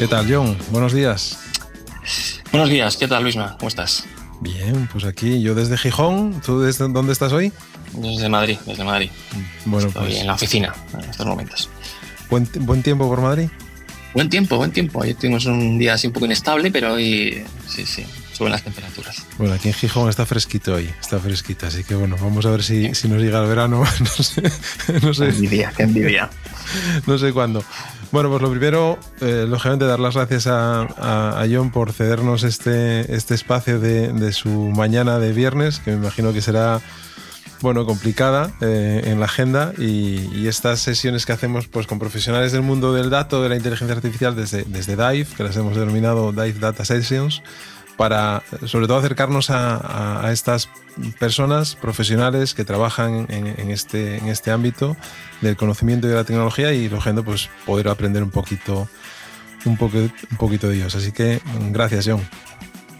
¿Qué tal, John? Buenos días. Buenos días, ¿qué tal, Luisma? ¿Cómo estás? Bien, pues aquí yo desde Gijón. ¿Tú desde dónde estás hoy? Desde Madrid. Bueno, estoy pues en la oficina en estos momentos. ¿Buen tiempo por Madrid? Buen tiempo. Ayer tuvimos un día así un poco inestable, pero hoy sí, suben las temperaturas. Bueno, aquí en Gijón está fresquito hoy, así que bueno, vamos a ver si nos llega el verano, no sé. Qué envidia. No sé cuándo. Bueno, pues lo primero, lógicamente, dar las gracias a John por cedernos este espacio de su mañana de viernes, que me imagino que será, bueno, complicada en la agenda, y estas sesiones que hacemos pues con profesionales del mundo del dato, de la inteligencia artificial desde DIVE, que las hemos denominado DIVE Data Sessions, para sobre todo acercarnos a estas personas profesionales que trabajan en este ámbito del conocimiento y de la tecnología, y lógicamente pues poder aprender un poquito de ellos. Así que gracias, John.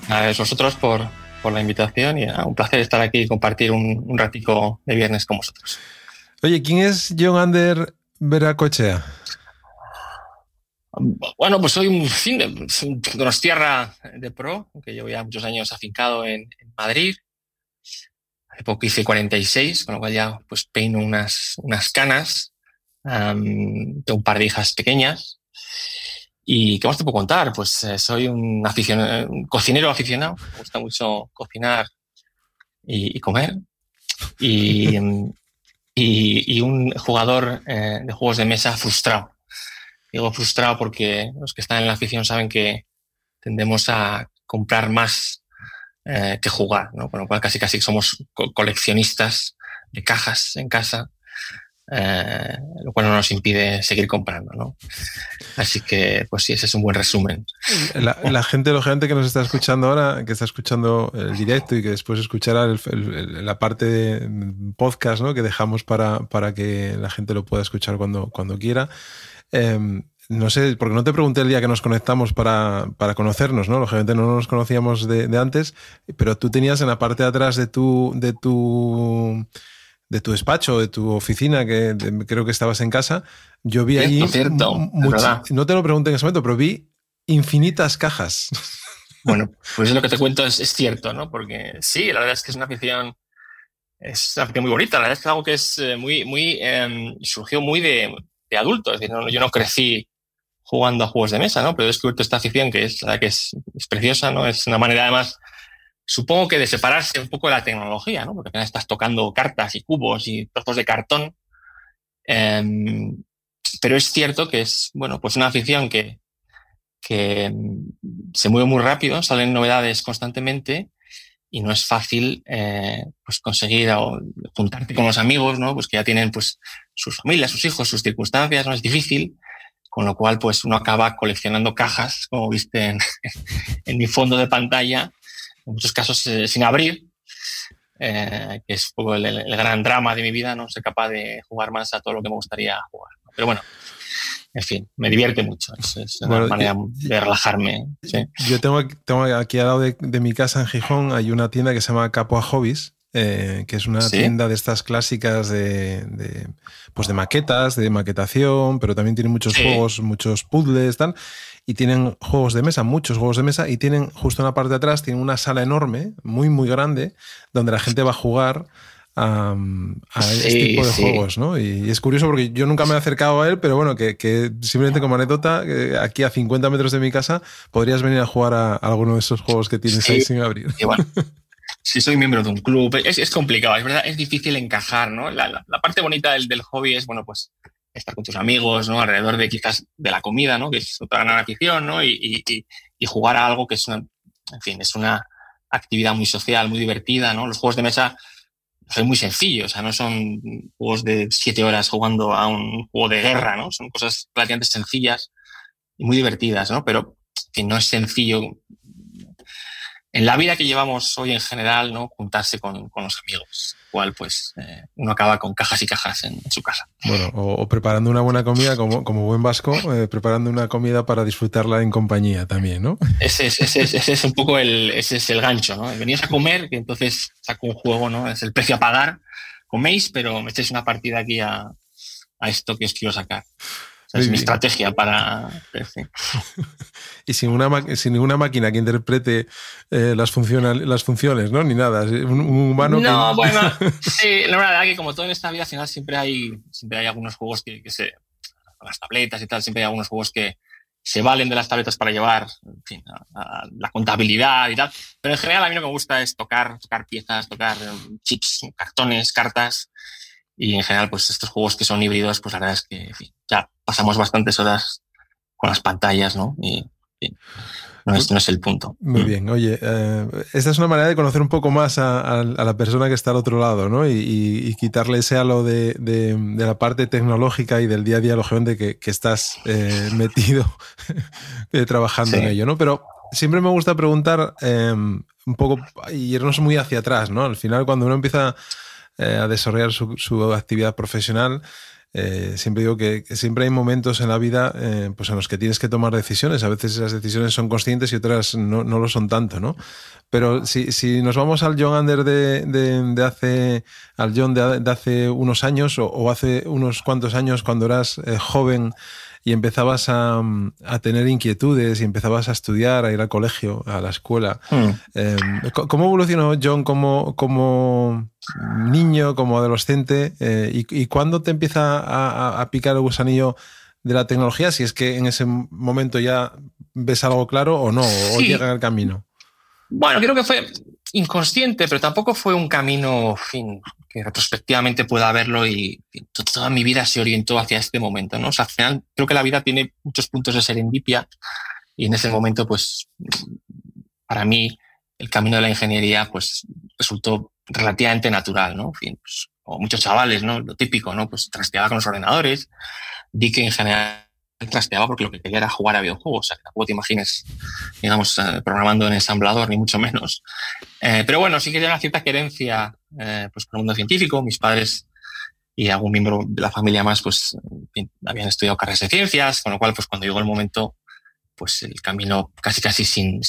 A vosotros por la invitación, y un placer estar aquí y compartir un ratico de viernes con vosotros. Oye, ¿quién es Jon Ander Veracoechea? Bueno, pues soy un donostierra de pro, que llevo ya muchos años afincado en Madrid. Hace poco hice 46, con lo cual ya pues peino unas canas. Tengo un par de hijas pequeñas. ¿Y qué más te puedo contar? Pues soy un cocinero aficionado. Me gusta mucho cocinar y comer. Y un jugador de juegos de mesa frustrado. Digo frustrado porque los que están en la afición saben que tendemos a comprar más que jugar, ¿no? Con lo cual casi somos coleccionistas de cajas en casa, lo cual no nos impide seguir comprando, ¿no? Así que, pues sí, ese es un buen resumen. La gente, lógicamente, que nos está escuchando ahora, que está escuchando el directo y que después escuchará la parte de podcast, ¿no?, que dejamos para que la gente lo pueda escuchar cuando quiera. No sé, porque no te pregunté el día que nos conectamos para conocernos, ¿no? Lógicamente no nos conocíamos de antes, pero tú tenías en la parte de atrás de tu despacho, de tu oficina, creo que estabas en casa. Yo vi allí no te lo pregunté en ese momento, pero vi infinitas cajas. Bueno, pues lo que te cuento es cierto, ¿no? Porque sí, la verdad es que es una afición muy bonita. La verdad es que es algo que es surgió muy de adulto. Es decir, yo no crecí jugando a juegos de mesa, ¿no? Pero he descubierto esta afición que es preciosa, ¿no? Es una manera, además, supongo que de separarse un poco de la tecnología, ¿no? Porque al final estás tocando cartas y cubos y trozos de cartón. Pero es cierto que es, bueno, pues una afición que se mueve muy rápido, salen novedades constantemente y no es fácil pues conseguir o juntarte con los amigos, ¿no? Pues que ya tienen pues sus familias, sus hijos, sus circunstancias, ¿no? Es difícil, con lo cual pues uno acaba coleccionando cajas, como viste en mi fondo de pantalla, en muchos casos sin abrir, que es un poco el gran drama de mi vida, no ser capaz de jugar más a todo lo que me gustaría jugar. Pero bueno, en fin, me divierte mucho. Es una manera de relajarme. ¿Sí? Yo tengo aquí al lado de mi casa en Gijón, hay una tienda que se llama Capua Hobbies, que es una tienda de estas clásicas de maquetas, de maquetación, pero también tiene muchos juegos, muchos puzzles, tal, y tienen juegos de mesa, muchos juegos de mesa, y tienen justo en la parte de atrás, tienen una sala enorme, muy, muy grande, donde la gente va a jugar a este tipo de juegos, ¿no? Y es curioso porque yo nunca me he acercado a él, pero bueno, que simplemente como anécdota, aquí a 50 metros de mi casa podrías venir a jugar a alguno de esos juegos que tienes ahí sin abrir. Y bueno, si soy miembro de un club, es complicado, es verdad, es difícil encajar, ¿no? La parte bonita del hobby es, bueno, pues estar con tus amigos, ¿no? Alrededor de quizás de la comida, ¿no? Que es otra gran afición, ¿no? Y jugar a algo que es es una actividad muy social, muy divertida, ¿no? Los juegos de mesa son muy sencillos, o sea, no son juegos de 7 horas jugando a un juego de guerra, ¿no? Son cosas relativamente sencillas y muy divertidas, ¿no? Pero que no es sencillo en la vida que llevamos hoy en general, ¿no? Juntarse con los amigos, cual pues uno acaba con cajas y cajas en su casa. Bueno, o preparando una buena comida como buen vasco, preparando una comida para disfrutarla en compañía también, ¿no? Ese es un poco ese es el gancho, ¿no? Veníos a comer, que entonces saco un juego, ¿no? Es el precio a pagar. Coméis, pero me echéis una partida aquí a esto que os quiero sacar. sea, es mi estrategia para... Sí. Y sin ninguna máquina que interprete las funciones, ¿no? Ni nada. Un humano no, que... bueno, sí, la verdad que como todo en esta vida, al final siempre hay algunos juegos que se... Con las tabletas y tal, siempre hay algunos juegos que se valen de las tabletas para llevar, en fin, a la contabilidad y tal. Pero en general a mí lo que me gusta es tocar piezas, tocar chips, cartones, cartas. Y en general, pues estos juegos que son híbridos, pues la verdad es que, en fin, ya pasamos bastantes horas con las pantallas, ¿no? Y, en fin, no es el punto. Muy bien. Oye, esta es una manera de conocer un poco más a la persona que está al otro lado, ¿no? Y quitarle ese halo de la parte tecnológica y del día a día, lógicamente, que estás metido trabajando en ello, ¿no? Pero siempre me gusta preguntar un poco y irnos muy hacia atrás, ¿no? Al final, cuando uno empieza a desarrollar su actividad profesional, siempre digo que siempre hay momentos en la vida pues en los que tienes que tomar decisiones. A veces esas decisiones son conscientes y otras no lo son tanto, ¿no? Pero si nos vamos al John Ander de hace unos años o hace unos cuantos años, cuando eras joven y empezabas a tener inquietudes y empezabas a estudiar, a ir al colegio, a la escuela. ¿Cómo evolucionó John como niño, como adolescente? ¿Y cuándo te empieza a picar el gusanillo de la tecnología? Si es que en ese momento ya ves algo claro o no, o llega en el camino. Bueno, creo que fue inconsciente, pero tampoco fue un camino, en fin, que retrospectivamente pueda verlo y toda mi vida se orientó hacia este momento, ¿no? O sea, al final creo que la vida tiene muchos puntos de serendipia y en ese momento, pues, para mí, el camino de la ingeniería, pues, resultó relativamente natural, ¿no? En fin, pues, como muchos chavales, ¿no? Lo típico, ¿no? Pues trasteaba con los ordenadores, di que en general trasteaba porque lo que quería era jugar a videojuegos. O sea, que tampoco te imagines, digamos, programando en ensamblador, ni mucho menos. Pero bueno, sí que tenía una cierta querencia pues, por el mundo científico. Mis padres y algún miembro de la familia más, pues, en fin, habían estudiado carreras de ciencias, con lo cual, pues, cuando llegó el momento, pues, el camino casi sin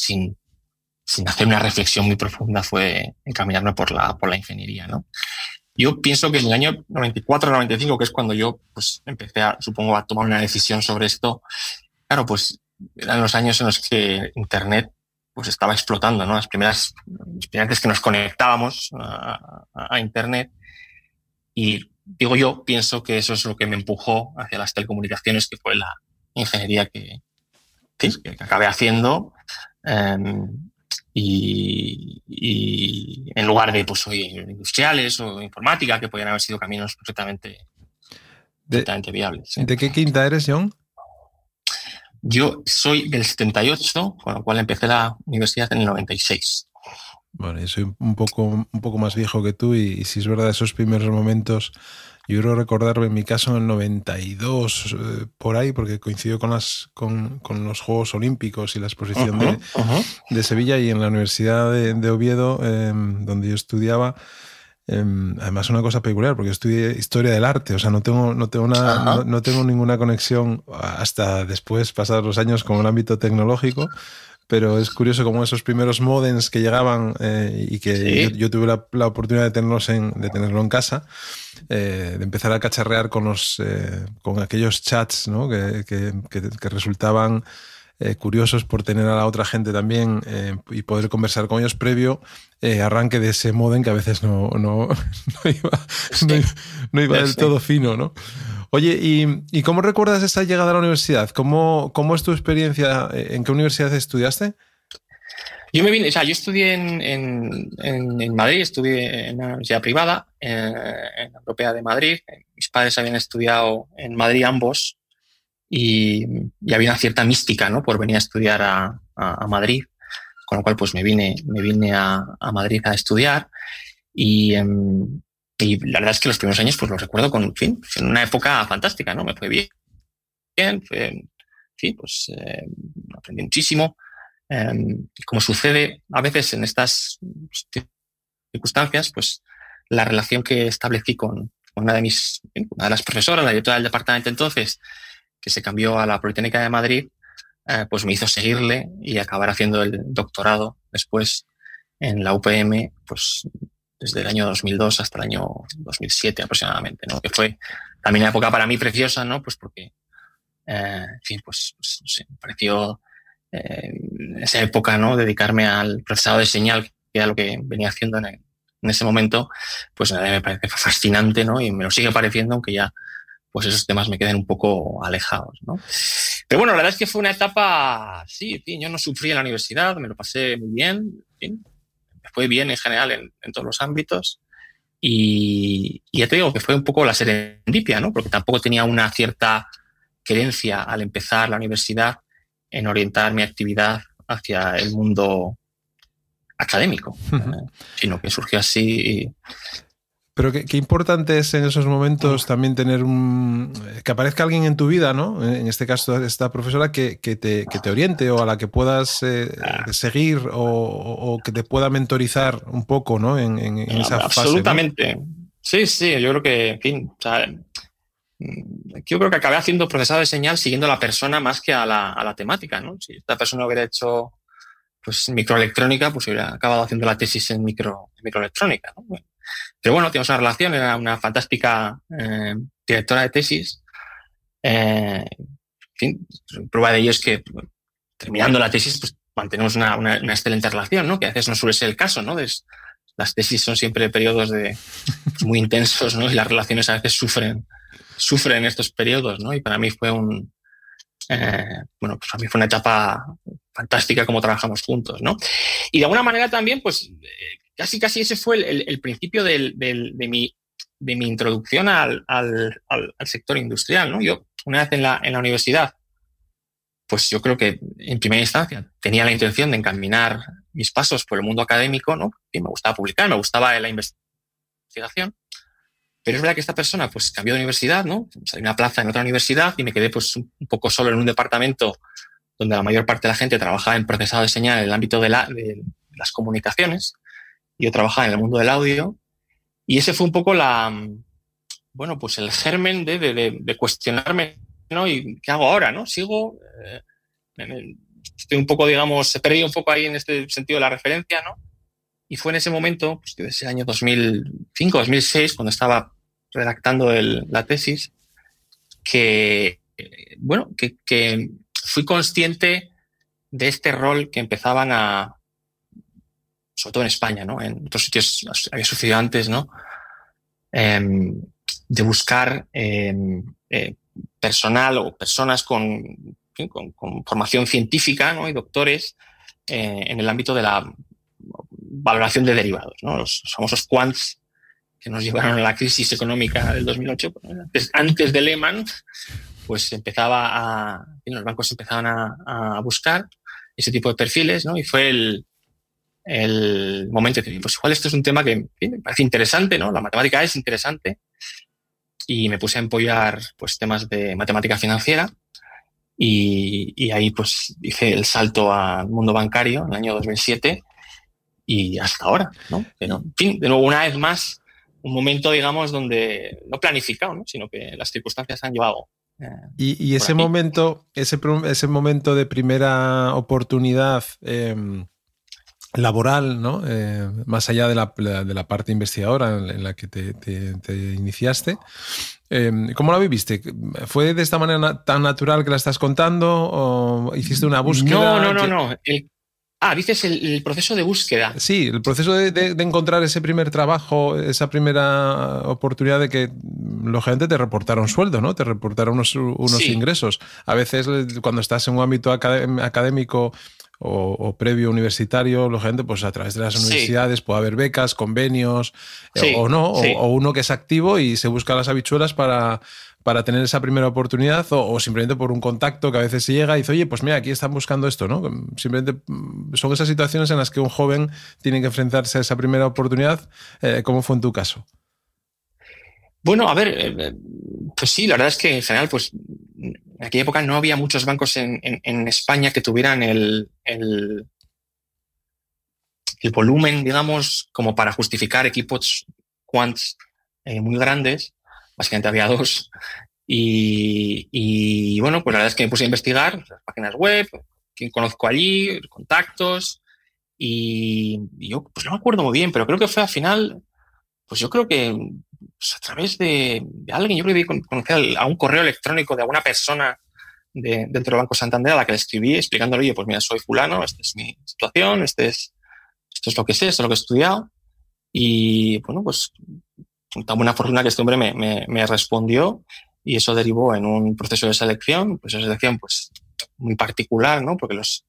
hacer una reflexión muy profunda fue encaminarme por la ingeniería, ¿no? Yo pienso que en el año 94-95, que es cuando yo pues, empecé supongo, a tomar una decisión sobre esto, claro, pues eran los años en los que Internet pues, estaba explotando, ¿no? Las primeras veces que nos conectábamos a Internet. Y digo yo, pienso que eso es lo que me empujó hacia las telecomunicaciones, que fue la ingeniería que acabé haciendo. Y en lugar de pues hoy industriales o informática, que podrían haber sido caminos perfectamente viables. ¿Sí? ¿De qué quinta eres, John? Yo soy del 78, con lo cual empecé la universidad en el 96. Bueno, yo soy un poco más viejo que tú y si es verdad, esos primeros momentos, yo creo recordarme en mi caso en el 92, por ahí, porque coincidió con los Juegos Olímpicos y la exposición de Sevilla, y en la Universidad de Oviedo, donde yo estudiaba, además una cosa peculiar, porque yo estudié Historia del Arte, o sea, no tengo ninguna conexión hasta después, pasados los años, con el ámbito tecnológico. Pero es curioso cómo esos primeros modems que llegaban y que ¿sí? yo tuve la oportunidad de tenerlo en casa, de empezar a cacharrear con aquellos chats, ¿no? que resultaban curiosos por tener a la otra gente también y poder conversar con ellos previo arranque de ese modem que a veces no iba del todo fino, ¿no? Oye, ¿y cómo recuerdas esa llegada a la universidad? ¿Cómo es tu experiencia? ¿En qué universidad estudiaste? Yo estudié en Madrid, estudié en una universidad privada, en la Europea de Madrid. Mis padres habían estudiado en Madrid ambos y había una cierta mística, ¿no? Por venir a estudiar a Madrid, con lo cual pues me vine a Madrid a estudiar y la verdad es que los primeros años pues los recuerdo en una época fantástica, ¿no? Me fue bien, aprendí muchísimo. Como sucede a veces en estas circunstancias, pues la relación que establecí con una de las profesoras, la directora del departamento entonces, que se cambió a la Politécnica de Madrid, pues me hizo seguirle y acabar haciendo el doctorado después en la UPM, pues desde el año 2002 hasta el año 2007 aproximadamente, ¿no? Que fue también una época para mí preciosa, ¿no? Pues porque En fin, pues no sé, me pareció en esa época, ¿no? Dedicarme al procesado de señal, que era lo que venía haciendo en ese momento, pues me parece fascinante, ¿no? Y me lo sigue pareciendo, aunque ya pues esos temas me queden un poco alejados, ¿no? Pero bueno, la verdad es que fue una etapa, sí, en fin, yo no sufrí en la universidad, me lo pasé muy bien, en fin, me fue bien en general en todos los ámbitos. Y ya te digo que fue un poco la serendipia, ¿no? Porque tampoco tenía una cierta creencia al empezar la universidad en orientar mi actividad hacia el mundo académico, sino que surgió así. Pero qué importante es en esos momentos también tener que aparezca alguien en tu vida, ¿no? En este caso, esta profesora que te oriente o a la que puedas seguir o que te pueda mentorizar un poco, ¿no? En esa fase. Absolutamente. ¿No? Sí, yo creo que, en fin, o sea, yo creo que acabé haciendo procesado de señal siguiendo a la persona más que a la temática, ¿no? Si esta persona hubiera hecho pues microelectrónica, pues hubiera acabado haciendo la tesis en microelectrónica, ¿no? Pero bueno, teníamos una relación, era una fantástica directora de tesis. En fin, prueba de ello es que terminando la tesis, pues mantenemos una excelente relación, ¿no? Que a veces no suele ser el caso, ¿no? Las tesis son siempre periodos pues, muy intensos, ¿no? Y las relaciones a veces sufren estos periodos, ¿no? Y para mí fue pues a mí fue una etapa fantástica como trabajamos juntos, ¿no? Y de alguna manera también, pues casi ese fue el principio de mi introducción al sector industrial, ¿no? Yo, una vez en la universidad, pues yo creo que en primera instancia tenía la intención de encaminar mis pasos por el mundo académico, ¿no? Y me gustaba publicar, me gustaba la investigación. Pero es verdad que esta persona pues cambió de universidad, ¿no? Salió una plaza en otra universidad y me quedé pues un poco solo en un departamento donde la mayor parte de la gente trabajaba en procesado de señal en el ámbito de las comunicaciones. Yo trabajaba en el mundo del audio y ese fue un poco pues el germen de cuestionarme, ¿no? ¿Y qué hago ahora, no? Sigo, estoy un poco, digamos, he perdido un poco ahí en este sentido de la referencia, ¿no? Y fue en ese momento, pues que ese año 2005, 2006, cuando estaba redactando la tesis, que fui consciente de este rol que empezaban sobre todo en España, ¿no? En otros sitios había sucedido antes, ¿no? De buscar personal o personas con formación científica, ¿no? Y doctores en el ámbito de la valoración de derivados, ¿no? Los famosos quants que nos llevaron a la crisis económica del 2008. Antes de Lehman, pues los bancos empezaban a buscar ese tipo de perfiles, ¿no? Y fue el momento de decir, pues igual esto es un tema que me parece interesante, ¿no? La matemática es interesante. Y me puse a empollar pues temas de matemática financiera y ahí pues hice el salto al mundo bancario en el año 2007 y hasta ahora, ¿no? Pero, en fin, de nuevo, una vez más, un momento, digamos, donde no planificado, ¿no? Sino que las circunstancias han llevado. Y ese momento, ese momento de primera oportunidad laboral, ¿no? Más allá de la parte investigadora en la que te iniciaste, ¿cómo la viviste? ¿Fue de esta manera tan natural que la estás contando o hiciste una búsqueda? No. Dices el proceso de búsqueda. Sí, el proceso de encontrar ese primer trabajo, esa primera oportunidad de que, lógicamente, te reportaron sueldo, ¿no? Te reportaron unos ingresos. A veces, cuando estás en un ámbito académico o previo universitario, lógicamente, pues a través de las universidades puede haber becas, convenios, o no, o uno que es activo y se busca las habichuelas para tener esa primera oportunidad o simplemente por un contacto que a veces se llega y dice, oye, pues mira, aquí están buscando esto, ¿no? Simplemente son esas situaciones en las que un joven tiene que enfrentarse a esa primera oportunidad. ¿Cómo fue en tu caso? Bueno, a ver, pues sí, la verdad es que en general, pues en aquella época no había muchos bancos en España que tuvieran el volumen, digamos, como para justificar equipos quants muy grandes. Básicamente había dos. Y bueno, pues la verdad es que me puse a investigar las páginas web, quién conozco allí, contactos. Y yo pues no me acuerdo muy bien, pero creo que fue al final, pues yo creo que pues a través de alguien, yo creo que conocí a un correo electrónico de alguna persona dentro del Banco Santander, a la que le escribí explicándole, oye, pues mira, soy fulano, esta es mi situación, esto es lo que sé, esto es lo que he estudiado. Y bueno, pues tan buena fortuna que este hombre me respondió y eso derivó en un proceso de selección, pues esa selección pues muy particular, ¿no? Porque las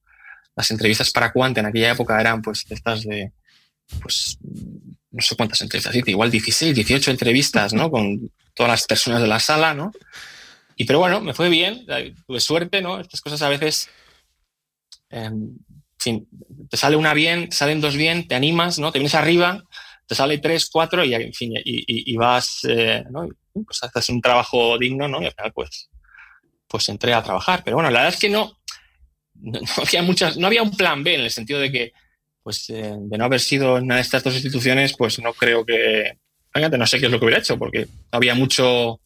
entrevistas para Quant en aquella época eran pues estas de, pues no sé cuántas entrevistas, igual 16, 18 entrevistas, ¿no? Con todas las personas de la sala, ¿no? Pero bueno, me fue bien, tuve suerte, ¿no? Estas cosas a veces, en fin, te sale una bien, te salen dos bien, te animas, ¿no? Te vienes arriba, te sale 3, 4 y, en fin, y vas, ¿no? Pues haces un trabajo digno, ¿no? Y al final, pues entré a trabajar. Pero bueno, la verdad es que no había un plan B en el sentido de que, pues, de no haber sido en una de estas dos instituciones, pues no creo que, fíjate, no sé qué es lo que hubiera hecho, porque no había muchas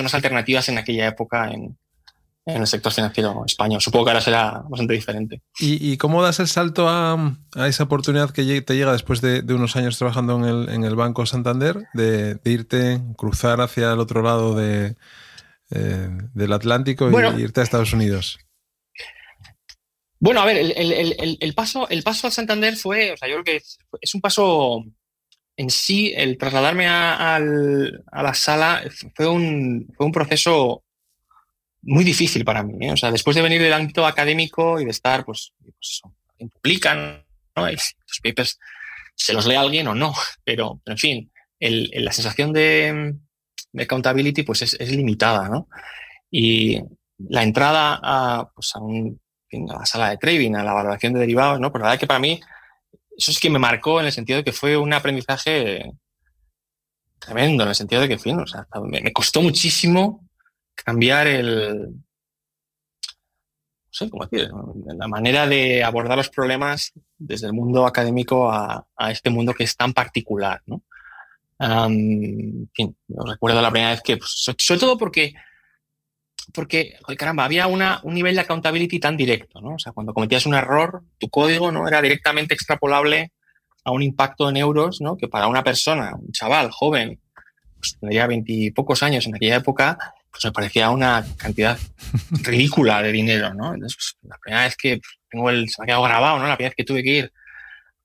más alternativas en aquella época en el sector financiero español. Supongo que ahora será bastante diferente. ¿Y cómo das el salto a esa oportunidad que te llega después de unos años trabajando en el Banco Santander, de irte, cruzar hacia el otro lado del Atlántico y irte a Estados Unidos? Bueno, a ver, el paso al Santander fue, o sea, yo creo que es un paso en sí, el trasladarme a la sala fue un proceso muy difícil para mí, ¿eh? O sea, después de venir del ámbito académico y de estar, pues eso, publican, ¿no? Y los papers se los lee alguien o no, pero en fin, la sensación de accountability pues es limitada, ¿no? Y la entrada a la sala de trading, a la valoración de derivados, ¿no? Pues la verdad que para mí eso es que me marcó en el sentido de que fue un aprendizaje tremendo, en el sentido de que, en fin, o sea, me costó muchísimo cambiar no sé cómo decir, la manera de abordar los problemas desde el mundo académico a este mundo que es tan particular, ¿no? En fin, yo recuerdo la primera vez que, pues, sobre todo porque joder, caramba, había un nivel de accountability tan directo, ¿no? O sea, cuando cometías un error, tu código no era directamente extrapolable a un impacto en euros, ¿no? Que para una persona, un chaval joven, pues tendría 20 y pocos años en aquella época, pues me parecía una cantidad ridícula de dinero, ¿no? Entonces, pues, la primera vez que se me ha quedado grabado, ¿no? La primera vez que tuve que ir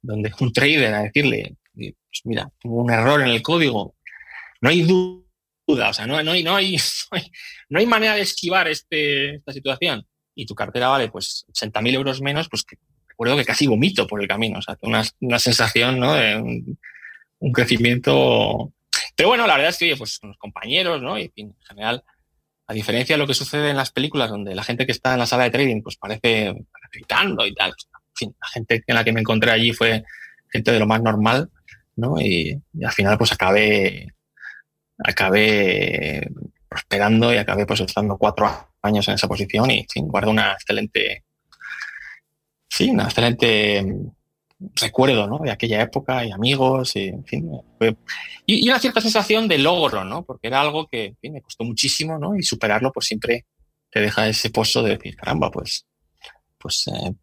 donde un trader a decirle, pues mira, tengo un error en el código, no hay duda, o sea, no hay manera de esquivar esta situación y tu cartera vale pues 80.000 euros menos, pues que recuerdo que casi vomito por el camino, o sea, una sensación, ¿no? De un crecimiento. Pero bueno, la verdad es que, oye, pues con los compañeros, ¿no? Y en general, a diferencia de lo que sucede en las películas donde la gente que está en la sala de trading pues parece gritando y tal, en fin, la gente en la que me encontré allí fue gente de lo más normal, ¿no? Y al final pues acabé prosperando y acabé pues estando 4 años en esa posición y, en fin, guardo un excelente recuerdo, ¿no? De aquella época y amigos y, en fin, y una cierta sensación de logro, ¿no? Porque era algo que, en fin, me costó muchísimo, ¿no? Y superarlo pues siempre te deja ese pozo de decir, caramba, pues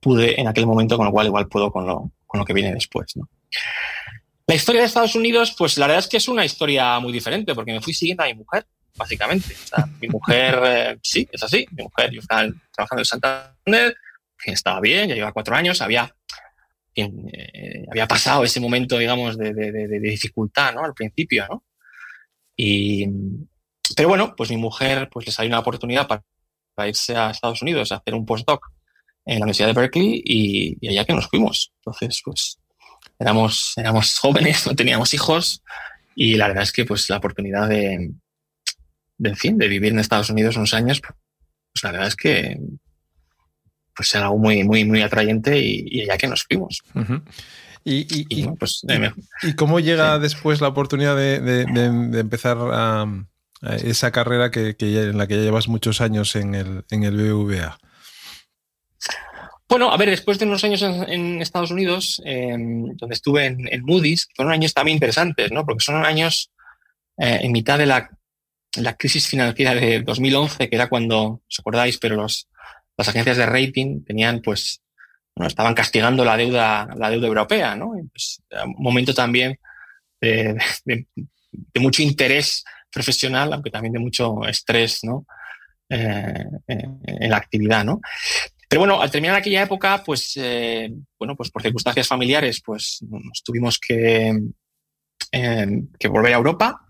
pude en aquel momento, con lo cual igual puedo con lo que viene después, ¿no? La historia de Estados Unidos, pues la verdad es que es una historia muy diferente porque me fui siguiendo a mi mujer, básicamente. O sea, mi mujer, sí, es así. Mi mujer, yo estaba trabajando en Santander, estaba bien, ya llevaba 4 años, había pasado ese momento, digamos, de dificultad, ¿no? Al principio, ¿no? Pero bueno, pues mi mujer pues le salió una oportunidad para irse a Estados Unidos a hacer un postdoc en la Universidad de Berkeley y allá que nos fuimos. Entonces, pues éramos jóvenes, no teníamos hijos y la verdad es que pues la oportunidad de vivir en Estados Unidos unos años, pues la verdad es que pues era algo muy, muy, muy atrayente y allá que nos fuimos. Uh-huh. ¿Y cómo llega después la oportunidad de empezar a esa carrera en la que ya llevas muchos años en el BBVA? Bueno, a ver, después de unos años en Estados Unidos, donde estuve en Moody's, fueron años también interesantes, ¿no? Porque son años en mitad de la crisis financiera de 2011, que era cuando, ¿os acordáis? Pero las agencias de rating tenían, pues, bueno, estaban castigando la deuda europea, ¿no? Y pues, era un momento también de mucho interés profesional, aunque también de mucho estrés, ¿no? en la actividad, ¿no? Pero bueno, al terminar aquella época, pues, pues por circunstancias familiares, pues nos tuvimos que volver a Europa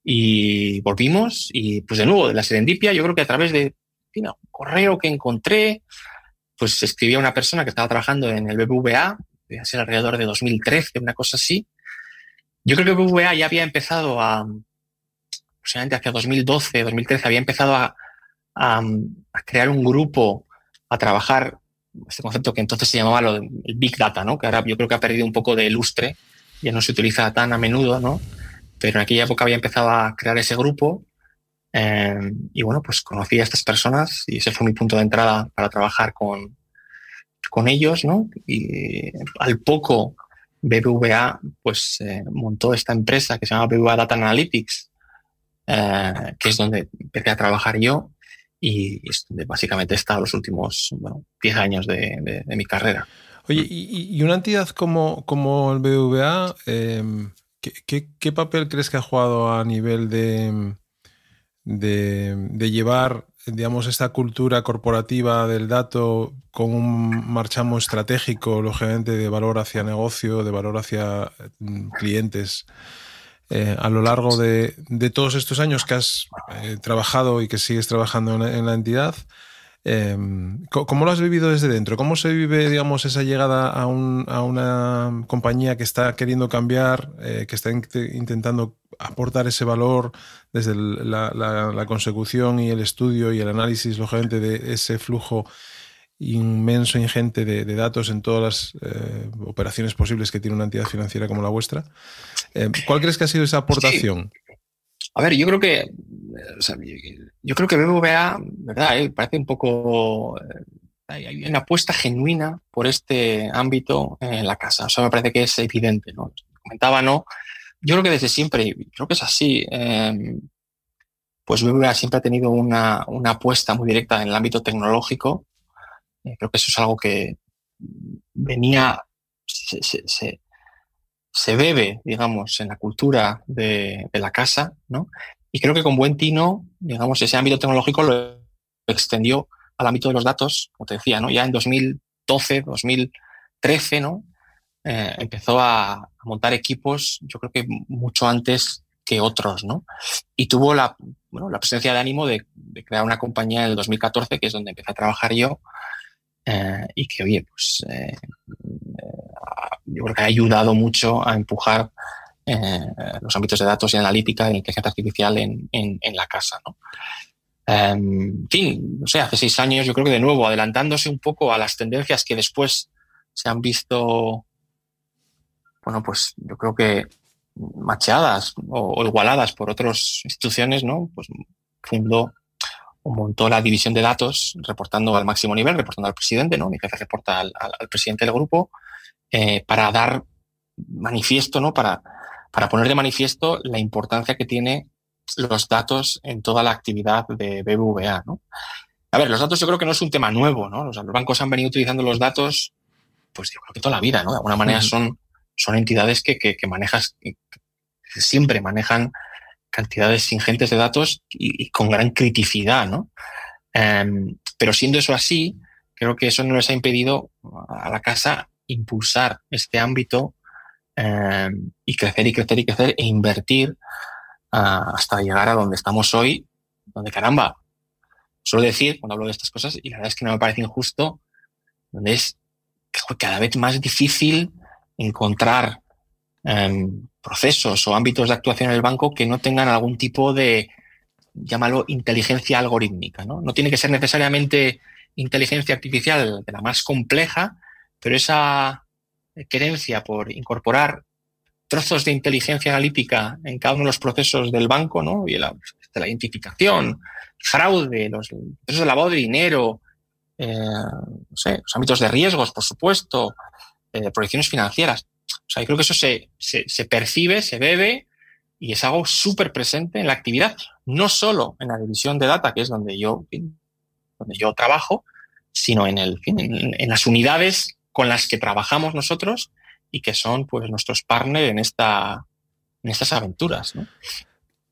y volvimos y pues de nuevo de la serendipia, yo creo que a través de un correo que encontré, pues escribí a una persona que estaba trabajando en el BBVA, debe ser alrededor de 2013, una cosa así. Yo creo que el BBVA ya había empezado aproximadamente hacia 2012, 2013, había empezado a crear un grupo, a trabajar este concepto que entonces se llamaba el Big Data, ¿no? Que ahora yo creo que ha perdido un poco de lustre, ya no se utiliza tan a menudo, ¿no? Pero en aquella época había empezado a crear ese grupo y bueno, pues conocí a estas personas y ese fue mi punto de entrada para trabajar con ellos, ¿no? Y al poco BBVA pues montó esta empresa que se llama BBVA Data Analytics, que es donde empecé a trabajar yo y es donde básicamente he estado los últimos 10 años de mi carrera. Oye, y una entidad como el BBVA, ¿qué papel crees que ha jugado a nivel de llevar, digamos, esta cultura corporativa del dato con un marchamo estratégico, lógicamente, de valor hacia negocio, de valor hacia clientes? A lo largo de todos estos años que has trabajado y que sigues trabajando en la entidad, ¿cómo lo has vivido desde dentro? ¿Cómo se vive, digamos, esa llegada a una compañía que está queriendo cambiar, que está intentando aportar ese valor desde la consecución y el estudio y el análisis, lógicamente, de ese flujo inmenso, ingente de datos en todas las operaciones posibles que tiene una entidad financiera como la vuestra? ¿Cuál crees que ha sido esa aportación? Sí. A ver, yo creo que BBVA, ¿verdad? Parece un poco... hay una apuesta genuina por este ámbito en la casa. O sea, me parece que es evidente, ¿no? Comentaba, ¿no? Yo creo que desde siempre, creo que es así, pues BBVA siempre ha tenido una apuesta muy directa en el ámbito tecnológico. Creo que eso es algo que venía... se bebe, digamos, en la cultura de la casa, ¿no? Y creo que con buen tino, digamos, ese ámbito tecnológico lo extendió al ámbito de los datos, como te decía, ¿no? Ya en 2012, 2013, ¿no? Empezó a montar equipos, yo creo que mucho antes que otros, ¿no? Y tuvo la presencia de ánimo de crear una compañía en el 2014, que es donde empecé a trabajar yo, y que, oye, pues yo creo que ha ayudado mucho a empujar los ámbitos de datos y analítica e inteligencia artificial en la casa, ¿no? En fin, no sé, hace 6 años yo creo que de nuevo adelantándose un poco a las tendencias que después se han visto, bueno, pues yo creo que macheadas o igualadas por otras instituciones, ¿no? Pues fundó o montó la división de datos reportando al máximo nivel, reportando al presidente, ¿no? Mi jefe reporta al presidente del grupo para dar manifiesto, ¿no? Para poner de manifiesto la importancia que tiene los datos en toda la actividad de BBVA, ¿no? A ver, los datos yo creo que no es un tema nuevo, ¿no? O sea, los bancos han venido utilizando los datos, pues yo creo que toda la vida, ¿no? De alguna manera son entidades que manejas, que siempre manejan cantidades ingentes de datos y con gran criticidad, ¿no? Pero siendo eso así, creo que eso no les ha impedido a la casa impulsar este ámbito y crecer y crecer y crecer e invertir hasta llegar a donde estamos hoy, donde caramba, suelo decir cuando hablo de estas cosas, y la verdad es que no me parece injusto, donde es cada vez más difícil encontrar procesos o ámbitos de actuación en el banco que no tengan algún tipo de, llámalo, inteligencia algorítmica, ¿no? No tiene que ser necesariamente inteligencia artificial de la más compleja, pero esa querencia por incorporar trozos de inteligencia analítica en cada uno de los procesos del banco, ¿no? Y la identificación, fraude, los procesos de lavado de dinero, no sé, los ámbitos de riesgos, por supuesto, proyecciones financieras. O sea, yo creo que eso se percibe, se bebe y es algo súper presente en la actividad, no solo en la división de data, que es donde yo trabajo, sino en las unidades con las que trabajamos nosotros y que son pues nuestros partners en estas aventuras, ¿no?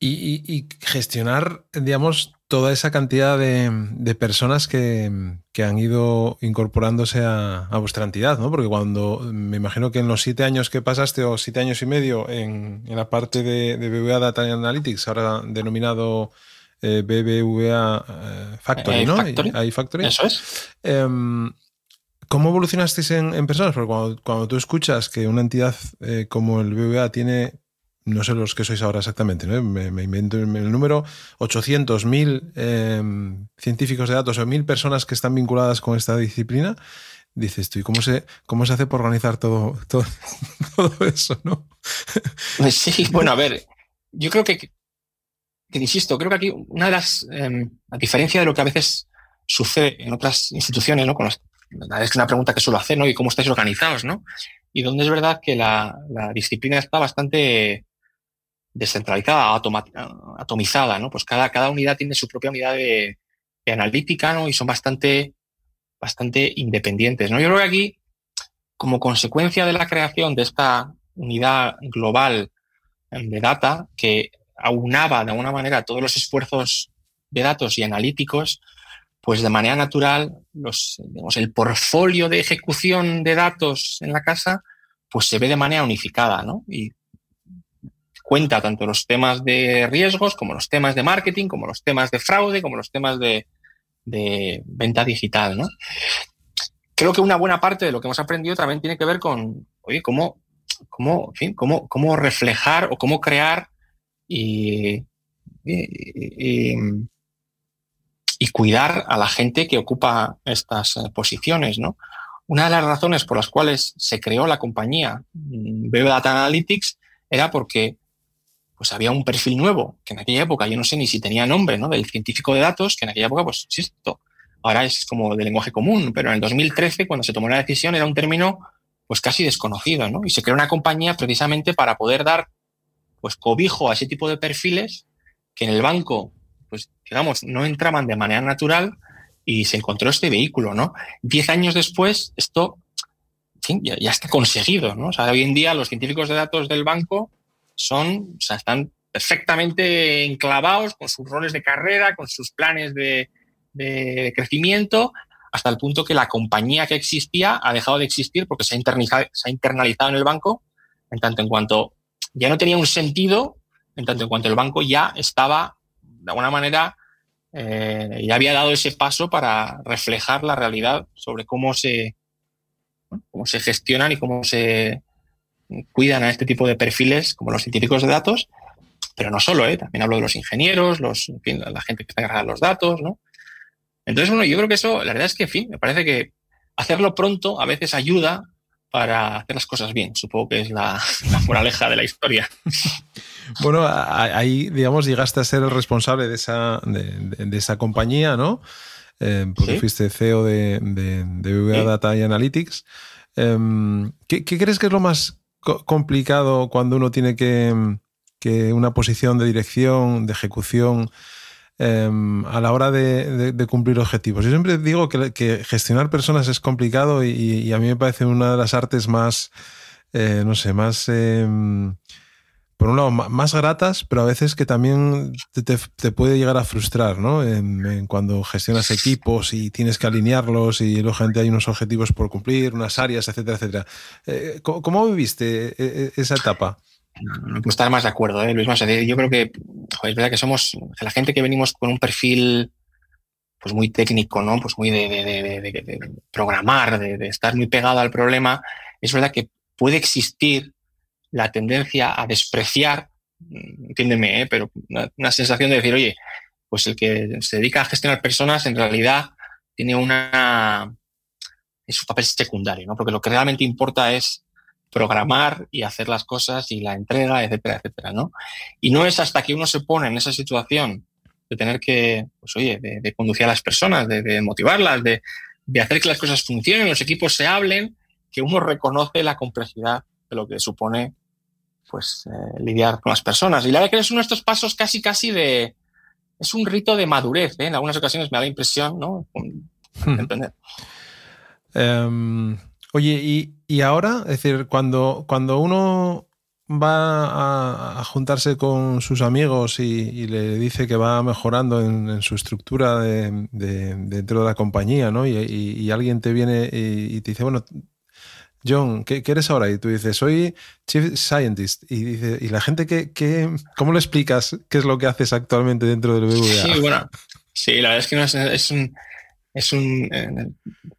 Y gestionar, digamos, toda esa cantidad de personas que han ido incorporándose a vuestra entidad, ¿no? Porque cuando, me imagino que en los 7 años que pasaste, o 7 años y medio en la parte de BBVA Data Analytics, ahora denominado BBVA Factory, ¿no? Factory, iFactory. eso es. ¿Cómo evolucionasteis en personas? Porque cuando tú escuchas que una entidad como el BBVA tiene, no sé los que sois ahora exactamente, ¿no? Me invento el número, 800, 1000 científicos de datos o 1000 personas que están vinculadas con esta disciplina, dices tú, ¿y cómo se hace por organizar todo eso, ¿no? Sí, bueno, a ver, yo creo que insisto, creo que aquí una de las, a diferencia de lo que a veces sucede en otras instituciones, ¿no? Es una pregunta que suelo hacer, ¿no? ¿Y cómo estáis organizados, no? Y donde es verdad que la disciplina está bastante descentralizada, atomizada, ¿no? Pues cada unidad tiene su propia unidad de analítica, ¿no? Y son bastante independientes, ¿no? Yo creo que aquí, como consecuencia de la creación de esta unidad global de data, que aunaba de alguna manera todos los esfuerzos de datos y analíticos, pues de manera natural digamos, el portfolio de ejecución de datos en la casa pues se ve de manera unificada, ¿no? Y cuenta tanto los temas de riesgos como los temas de marketing, como los temas de fraude, como los temas de venta digital, ¿no? Creo que una buena parte de lo que hemos aprendido también tiene que ver con, oye, cómo reflejar o cómo crear y cuidar a la gente que ocupa estas posiciones, ¿no? Una de las razones por las cuales se creó la compañía BBVA Data Analytics era porque pues había un perfil nuevo, que en aquella época yo no sé ni si tenía nombre, ¿no? Del científico de datos, que en aquella época, pues sí, esto ahora es como de lenguaje común, pero en el 2013, cuando se tomó la decisión, era un término pues casi desconocido, ¿no? Y se creó una compañía precisamente para poder dar pues cobijo a ese tipo de perfiles que en el banco, pues digamos, no entraban de manera natural y se encontró este vehículo, ¿no? 10 años después, esto, en fin, ya está conseguido, ¿no? O sea, hoy en día los científicos de datos del banco están perfectamente enclavados con sus roles de carrera, con sus planes de crecimiento, hasta el punto que la compañía que existía ha dejado de existir porque se ha internalizado en el banco, en tanto en cuanto ya no tenía un sentido, en tanto en cuanto el banco ya estaba, de alguna manera, ya había dado ese paso para reflejar la realidad sobre cómo se gestionan y cómo se cuidan a este tipo de perfiles como los científicos de datos, pero no solo, también hablo de los ingenieros, en fin, la gente que está encargada de los datos, ¿no? Entonces, bueno, yo creo que eso, la verdad es que, en fin, me parece que hacerlo pronto a veces ayuda para hacer las cosas bien. Supongo que es la moraleja de la historia. Bueno, ahí, digamos, llegaste a ser el responsable de esa compañía, ¿no? Porque ¿sí? Fuiste CEO de BBVA ¿sí? Data y Analytics. ¿Qué crees que es lo más complicado cuando uno tiene que una posición de dirección, de ejecución, a la hora de cumplir objetivos? Yo siempre digo que gestionar personas es complicado y a mí me parece una de las artes más, no sé, más... por un lado, más gratas, pero a veces que también te puede llegar a frustrar, ¿no? Cuando gestionas equipos y tienes que alinearlos y lógicamente hay unos objetivos por cumplir, unas áreas, etcétera, etcétera. ¿Cómo viviste esa etapa? No puedo estar más de acuerdo, Luis. Más, yo creo que es verdad que somos la gente que venimos con un perfil pues muy técnico, ¿no? Pues muy de programar, de estar muy pegado al problema. Es verdad que puede existir la tendencia a despreciar, entiéndeme, pero una sensación de decir, oye, pues el que se dedica a gestionar personas en realidad tiene es su papel secundario, ¿no? Porque lo que realmente importa es programar y hacer las cosas y la entrega, etcétera, etcétera, ¿no? Y no es hasta que uno se pone en esa situación de tener que, pues oye, de conducir a las personas, de motivarlas, de hacer que las cosas funcionen, los equipos se hablen, que uno reconoce la complejidad de lo que supone pues lidiar con las personas. Y la verdad que es uno de estos pasos casi es un rito de madurez, ¿eh? En algunas ocasiones me da la impresión, ¿no? Entender. Oye, y ahora, es decir, cuando uno va a juntarse con sus amigos y le dice que va mejorando en su estructura dentro de la compañía, ¿no? Y alguien te viene y te dice, bueno, John, ¿qué eres ahora? Y tú dices, soy Chief Scientist. Y la gente, ¿cómo le explicas qué es lo que haces actualmente dentro del BBVA? Sí, bueno, sí, la verdad es que no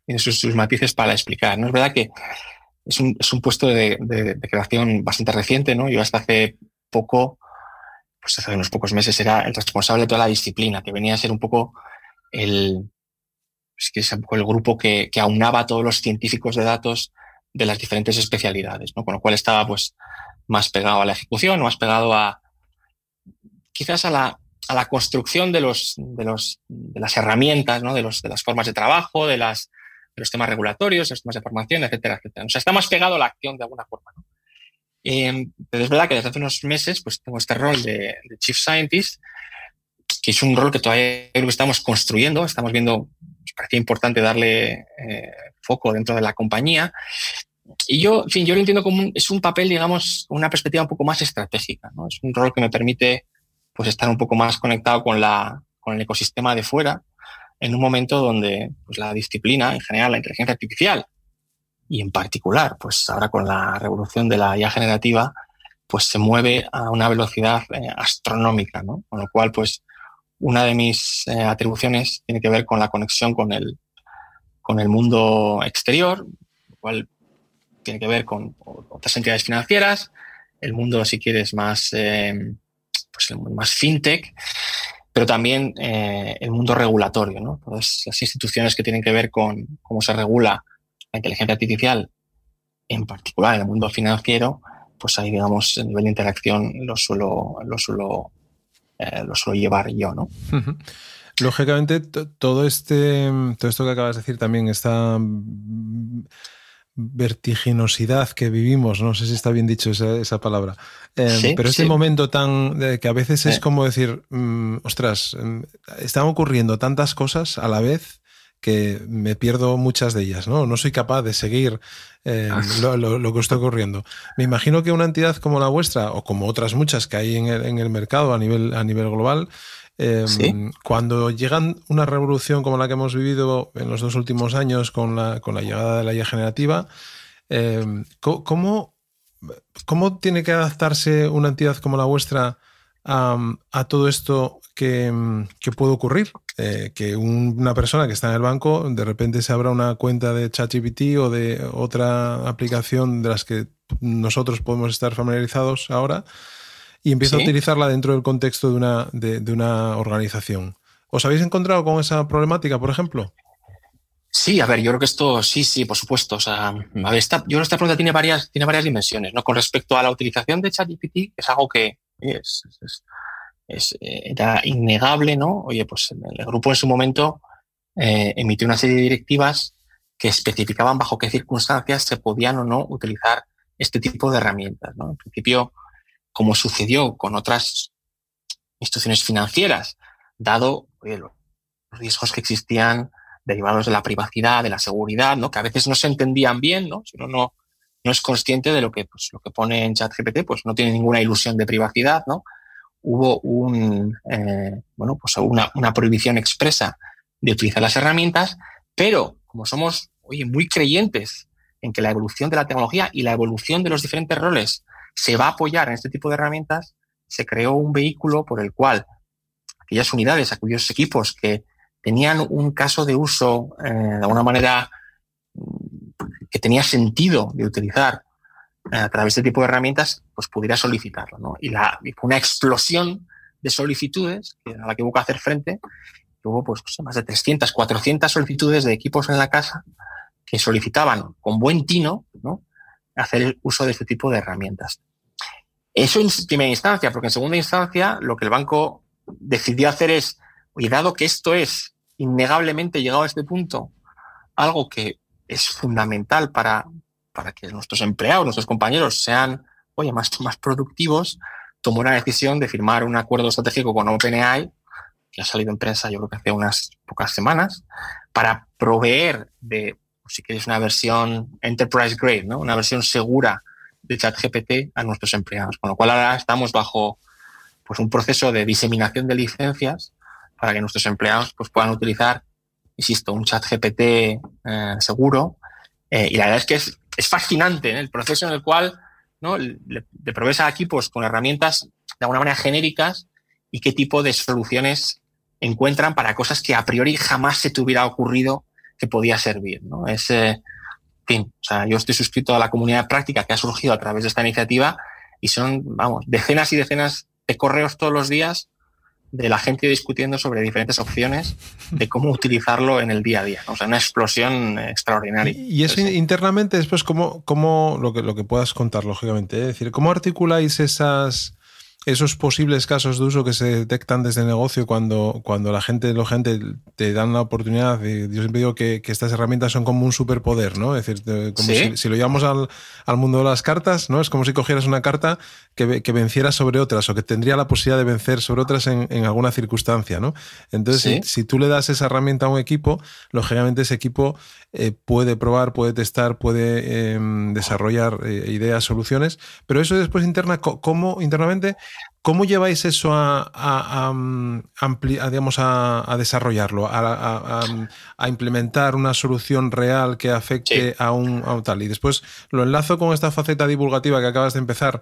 tiene sus matices para explicar, ¿no? Es verdad que es un puesto de creación bastante reciente, ¿no? Yo hasta hace poco, pues hace unos pocos meses, era el responsable de toda la disciplina, que venía a ser un poco el grupo que aunaba a todos los científicos de datos de las diferentes especialidades, ¿no? Con lo cual estaba pues más pegado a la ejecución, más pegado quizás a la construcción de las herramientas, ¿no? de las formas de trabajo, de los temas regulatorios, de los temas de formación, etcétera, etcétera. O sea, está más pegado a la acción de alguna forma, ¿no? Pero es verdad que desde hace unos meses pues tengo este rol de Chief Scientist, que es un rol que todavía creo que estamos construyendo, estamos viendo, nos parecía importante darle foco dentro de la compañía. Y yo lo entiendo como es un papel, digamos, una perspectiva un poco más estratégica, ¿no? Es un rol que me permite pues estar un poco más conectado con el ecosistema de fuera, en un momento donde pues, la disciplina, en general, la inteligencia artificial, y en particular, pues ahora con la revolución de la IA generativa, pues se mueve a una velocidad astronómica, ¿no? Con lo cual, pues, una de mis atribuciones tiene que ver con la conexión con el mundo exterior, lo cual tiene que ver con otras entidades financieras, el mundo, si quieres, más fintech, pero también el mundo regulatorio, ¿no? Todas las instituciones que tienen que ver con cómo se regula la inteligencia artificial, en particular en el mundo financiero, pues ahí, digamos, el nivel de interacción lo suelo llevar yo, ¿no? Uh-huh. Lógicamente, todo esto que acabas de decir también, esta vertiginosidad que vivimos, no sé si está bien dicho esa palabra, Sí, pero este sí. momento que a veces es como decir, ostras, están ocurriendo tantas cosas a la vez que me pierdo muchas de ellas, ¿no? No soy capaz de seguir lo que está ocurriendo. Me imagino que una entidad como la vuestra, o como otras muchas que hay en el mercado a nivel global, ¿Sí? Cuando llega una revolución como la que hemos vivido en los 2 últimos años con la llegada de la IA generativa, ¿cómo tiene que adaptarse una entidad como la vuestra a todo esto que puede ocurrir? Que una persona que está en el banco de repente se abra una cuenta de ChatGPT o de otra aplicación de las que nosotros podemos estar familiarizados ahora y empieza a utilizarla dentro del contexto de una organización. ¿Os habéis encontrado con esa problemática, por ejemplo? Sí, a ver, yo creo que esto sí, por supuesto. O sea, a ver, yo creo que esta pregunta tiene varias dimensiones, ¿no? Con respecto a la utilización de ChatGPT, es algo que era innegable, ¿no? Oye, pues el grupo en su momento emitió una serie de directivas que especificaban bajo qué circunstancias se podían o no utilizar este tipo de herramientas, ¿no? En principio, como sucedió con otras instituciones financieras, dado los riesgos que existían derivados de la privacidad, de la seguridad, ¿no? Que a veces no se entendían bien, ¿no? Si uno no es consciente de lo que pone en ChatGPT, pues no tiene ninguna ilusión de privacidad, ¿no? Hubo una prohibición expresa de utilizar las herramientas, pero como somos, muy creyentes en que la evolución de la tecnología y la evolución de los diferentes roles se va a apoyar en este tipo de herramientas, se creó un vehículo por el cual aquellas unidades, aquellos equipos que tenían un caso de uso de alguna manera que tenía sentido de utilizar a través de este tipo de herramientas, pues pudiera solicitarlo, ¿no? Y fue una explosión de solicitudes a la que hubo que hacer frente. Hubo pues más de 300, 400 solicitudes de equipos en la casa que solicitaban con buen tino, ¿no?, hacer el uso de este tipo de herramientas. Eso en primera instancia, porque en segunda instancia lo que el banco decidió hacer es, dado que esto es innegablemente llegado a este punto, algo que es fundamental para que nuestros empleados, nuestros compañeros sean, más productivos, tomó la decisión de firmar un acuerdo estratégico con OpenAI, que ha salido en prensa yo creo que hace unas pocas semanas, para proveer de, si queréis, una versión enterprise grade, ¿no?, una versión segura de ChatGPT a nuestros empleados. Con lo cual ahora estamos bajo pues un proceso de diseminación de licencias para que nuestros empleados pues puedan utilizar, insisto, un ChatGPT seguro. Y la verdad es que es fascinante, ¿eh? El proceso en el cual, ¿no?, le provees a equipos con herramientas de alguna manera genéricas y qué tipo de soluciones encuentran para cosas que a priori jamás se te hubiera ocurrido que podía servir, ¿no? En fin, o sea, yo estoy suscrito a la comunidad de práctica que ha surgido a través de esta iniciativa y son, vamos, decenas y decenas de correos todos los días de la gente discutiendo sobre diferentes opciones de cómo utilizarlo en el día a día, ¿no? O sea, una explosión extraordinaria. Y eso internamente después, ¿cómo lo que puedas contar, lógicamente, es decir, ¿cómo articuláis esos posibles casos de uso que se detectan desde el negocio cuando la gente te dan la oportunidad? Yo siempre digo que estas herramientas son como un superpoder, ¿no? Es decir, como ¿Sí? si lo llevamos al mundo de las cartas, ¿no? Es como si cogieras una carta que venciera sobre otras o que tendría la posibilidad de vencer sobre otras en alguna circunstancia, ¿no? Entonces, ¿Sí? si tú le das esa herramienta a un equipo, lógicamente ese equipo puede probar, puede testar, puede desarrollar ideas, soluciones, pero eso después internamente, ¿cómo lleváis eso a desarrollarlo, a implementar una solución real que afecte a un tal? Y después lo enlazo con esta faceta divulgativa que acabas de empezar.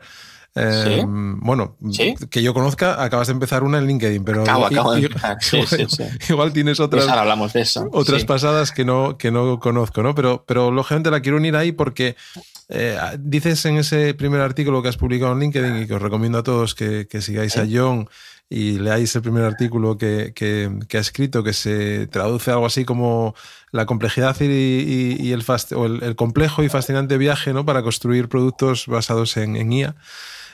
¿Sí? Bueno, ¿Sí? que yo conozca, acabas de empezar una en LinkedIn, pero Acabo de empezar. Sí. Igual tienes otras, Pues ahora hablamos de eso. otras pasadas que no conozco, ¿no? Pero lógicamente la quiero unir ahí porque dices en ese primer artículo que has publicado en LinkedIn y que os recomiendo a todos que sigáis a John y leáis el primer artículo que ha escrito, que se traduce algo así como la complejidad y el complejo y fascinante viaje, ¿no?, para construir productos basados en IA.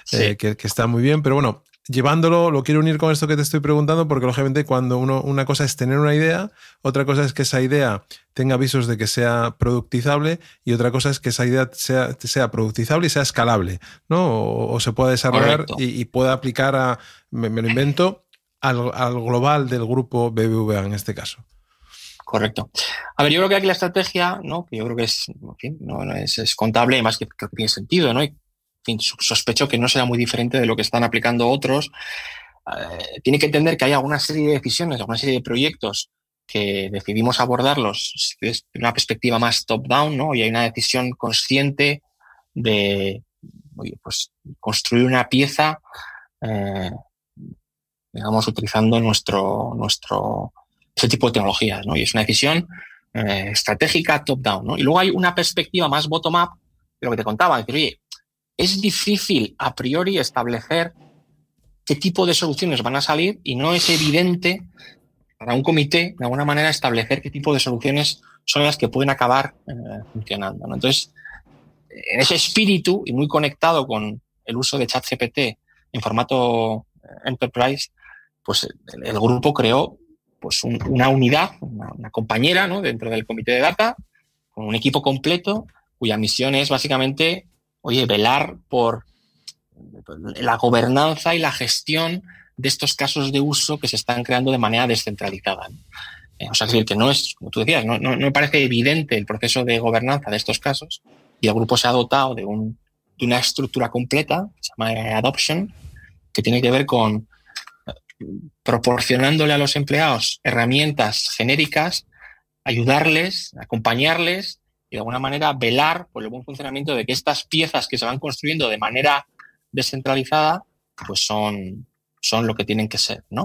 Sí. Que está muy bien, pero bueno, llevándolo, lo quiero unir con esto que te estoy preguntando, porque lógicamente cuando una cosa es tener una idea, otra cosa es que esa idea tenga avisos de que sea productizable y otra cosa es que esa idea sea productizable y sea escalable, ¿no? O se pueda desarrollar y pueda aplicar me lo invento, al global del grupo BBVA en este caso. Correcto. A ver, yo creo que aquí la estrategia, ¿no?, que yo creo que es, en fin, no es contable, además que creo que tiene sentido, ¿no? Y, en fin, sospecho que no será muy diferente de lo que están aplicando otros. Tiene que entender que hay alguna serie de decisiones, alguna serie de proyectos que decidimos abordarlos desde una perspectiva más top-down, ¿no? Y hay una decisión consciente de, oye, pues construir una pieza, digamos, utilizando ese tipo de tecnologías, ¿no? Y es una decisión estratégica top-down, ¿no? Y luego hay una perspectiva más bottom-up de lo que te contaba, decir, oye, es difícil a priori establecer qué tipo de soluciones van a salir y no es evidente para un comité, de alguna manera, establecer qué tipo de soluciones son las que pueden acabar funcionando, ¿no? Entonces, en ese espíritu y muy conectado con el uso de ChatGPT en formato Enterprise, pues el grupo creó pues una unidad, una compañera, ¿no?, dentro del comité de data, con un equipo completo cuya misión es básicamente, velar por la gobernanza y la gestión de estos casos de uso que se están creando de manera descentralizada, ¿no? O sea, es decir, que no es, como tú decías, no me parece evidente el proceso de gobernanza de estos casos y el grupo se ha dotado de una estructura completa, que se llama Adoption, que tiene que ver con proporcionándole a los empleados herramientas genéricas, ayudarles, acompañarles y de alguna manera velar por el buen funcionamiento de que estas piezas que se van construyendo de manera descentralizada pues son lo que tienen que ser, ¿no?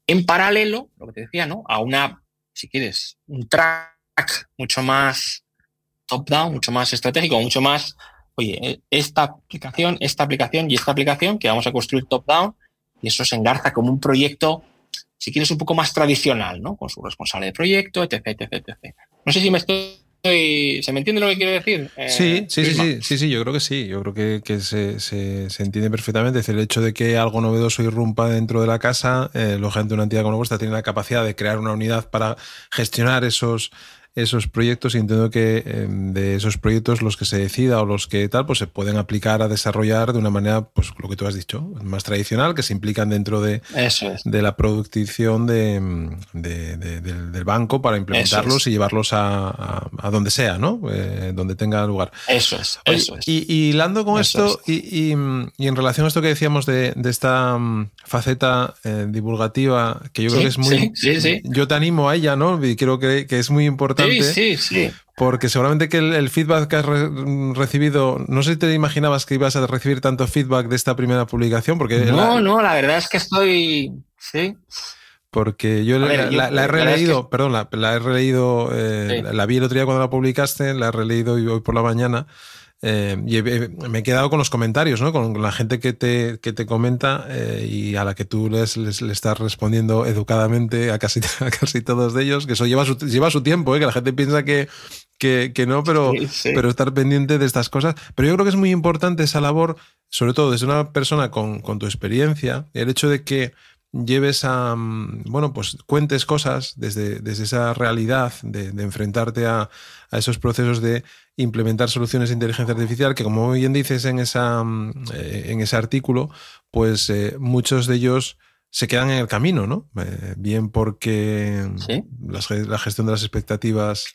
En paralelo, lo que te decía, ¿no?, a si quieres, un track mucho más top-down, mucho más estratégico, mucho más, esta aplicación y esta aplicación que vamos a construir top-down, y eso se engarza como un proyecto, si quieres, un poco más tradicional, ¿no?, con su responsable de proyecto, etc. No sé si ¿se me entiende lo que quiero decir? Sí, yo creo que sí. Yo creo que se entiende perfectamente. Es el hecho de que algo novedoso irrumpa dentro de la casa, lógicamente una entidad como la vuestra tiene la capacidad de crear una unidad para gestionar esos esos proyectos, y entiendo que de esos proyectos los que se decida o los que tal, pues se pueden aplicar a desarrollar de una manera, pues lo que tú has dicho, más tradicional, que se implican dentro de la producción del banco para implementarlos y llevarlos a donde sea, ¿no? Donde tenga lugar. Eso es. Y hilando con esto, y en relación a esto que decíamos de esta faceta divulgativa, que yo creo que es muy... Sí. Yo te animo a ella, ¿no? Y creo que es muy importante. Sí. Porque seguramente que el feedback que has recibido, no sé si te imaginabas que ibas a recibir tanto feedback de esta primera publicación, porque... No, la verdad es que estoy... Sí. Porque yo la he releído, la he releído, la vi el otro día cuando la publicaste, la he releído hoy por la mañana. Y me he quedado con los comentarios, ¿no? Con la gente que te comenta y a la que tú le estás respondiendo educadamente a casi todos de ellos, que eso lleva su tiempo, que la gente piensa que no, pero estar pendiente de estas cosas. Pero yo creo que es muy importante esa labor, sobre todo desde una persona con tu experiencia, el hecho de que lleves pues cuentes cosas desde esa realidad de enfrentarte a esos procesos de implementar soluciones de inteligencia artificial, que como bien dices en ese artículo, pues muchos de ellos se quedan en el camino, ¿no? Bien porque la gestión de las expectativas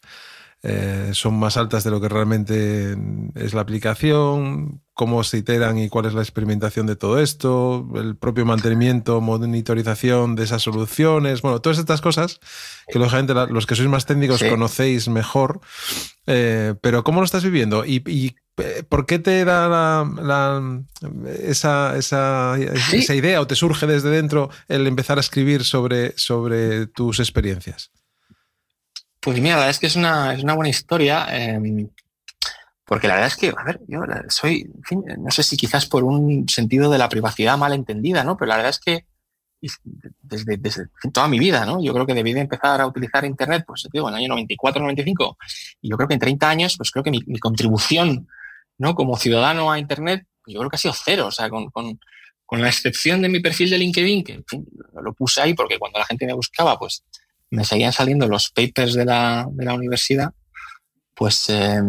son más altas de lo que realmente es la aplicación, cómo se iteran y cuál es la experimentación de todo esto, el propio mantenimiento, monitorización de esas soluciones, bueno, todas estas cosas que lógicamente los que sois más técnicos conocéis mejor, pero ¿cómo lo estás viviendo? ¿Y por qué te da esa idea o te surge desde dentro el empezar a escribir sobre tus experiencias? Pues mira, la verdad es que es una buena historia, porque la verdad es que, a ver, yo soy, en fin, no sé si quizás por un sentido de la privacidad mal entendida, ¿no? Pero la verdad es que desde toda mi vida, ¿no? Yo creo que debí de empezar a utilizar Internet, pues digo, en el año 94, 95, y yo creo que en 30 años, pues creo que mi contribución, ¿no? Como ciudadano a Internet, pues yo creo que ha sido cero, o sea, con la excepción de mi perfil de LinkedIn, que en fin, lo puse ahí porque cuando la gente me buscaba, pues me seguían saliendo los papers de la universidad, pues la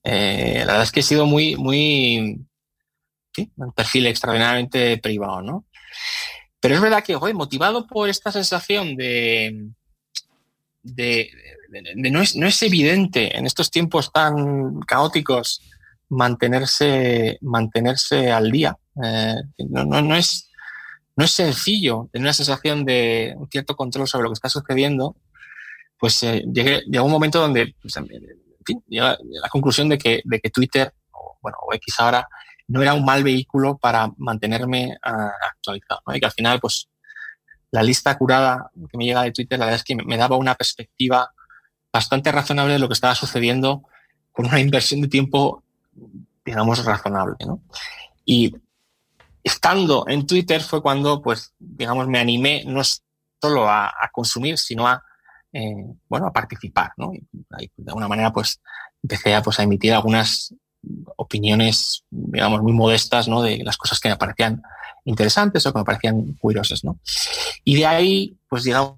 verdad es que he sido muy, un perfil extraordinariamente privado, ¿no? Pero es verdad que, motivado por esta sensación de no es evidente en estos tiempos tan caóticos mantenerse al día. No es sencillo tener una sensación de un cierto control sobre lo que está sucediendo. Pues llegó un momento donde, pues, en fin, llega a la conclusión de que Twitter, o X ahora, no era un mal vehículo para mantenerme actualizado, ¿no? Y que al final, pues, la lista curada que me llega de Twitter, la verdad es que me daba una perspectiva bastante razonable de lo que estaba sucediendo con una inversión de tiempo, digamos, razonable, ¿no? Y estando en Twitter fue cuando, pues, digamos, me animé no solo a consumir, sino a participar, ¿no? Y de alguna manera, pues, empecé a emitir algunas opiniones, digamos, muy modestas, ¿no? De las cosas que me parecían interesantes o que me parecían curiosas, ¿no? Y de ahí, pues, digamos,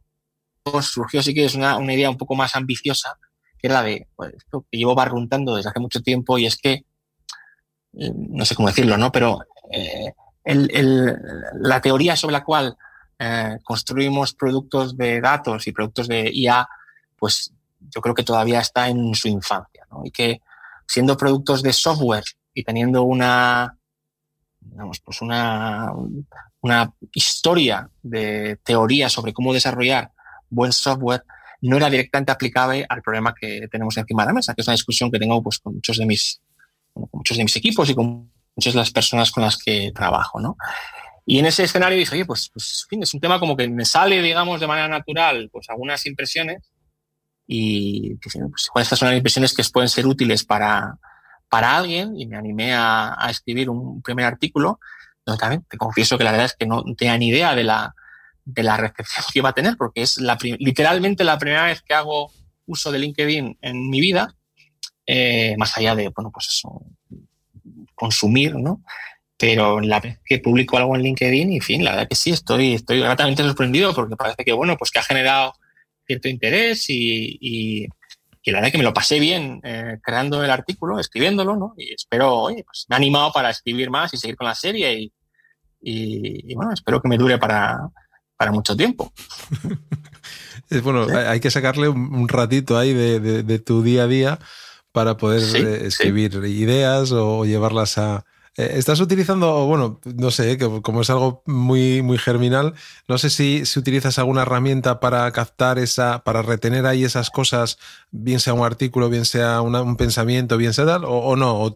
surgió sí que es una idea un poco más ambiciosa, que era la de, pues, esto que llevo barruntando desde hace mucho tiempo, y es que, no sé cómo decirlo, ¿no? Pero la teoría sobre la cual construimos productos de datos y productos de IA, pues yo creo que todavía está en su infancia, ¿no? Y que siendo productos de software y teniendo una historia de teoría sobre cómo desarrollar buen software, no era directamente aplicable al problema que tenemos encima de la mesa, que es una discusión que tengo, pues, con muchos de mis equipos y con muchas de las personas con las que trabajo, ¿no? Y en ese escenario dije, oye, pues en fin, es un tema como que me sale, digamos, de manera natural, pues algunas impresiones, y pues, estas son las impresiones que pueden ser útiles para alguien, y me animé a escribir un primer artículo, donde también te confieso que la verdad es que no tenía ni idea de la recepción que iba a tener, porque es literalmente la primera vez que hago uso de LinkedIn en mi vida, más allá de, pues eso, consumir, ¿no? Pero la vez que publico algo en LinkedIn, en fin, la verdad que sí, estoy gratamente sorprendido, porque parece que, pues que ha generado cierto interés y la verdad es que me lo pasé bien creando el artículo, escribiéndolo, ¿no? Y espero, oye, pues me he animado para escribir más y seguir con la serie y bueno, espero que me dure para mucho tiempo. Bueno, ¿sí? Hay que sacarle un ratito ahí de tu día a día para poder escribir ideas o llevarlas a... ¿Estás utilizando, bueno, no sé, que como es algo muy, muy germinal, no sé si utilizas alguna herramienta para captar para retener ahí esas cosas, bien sea un artículo, bien sea un pensamiento, bien sea tal, o no? O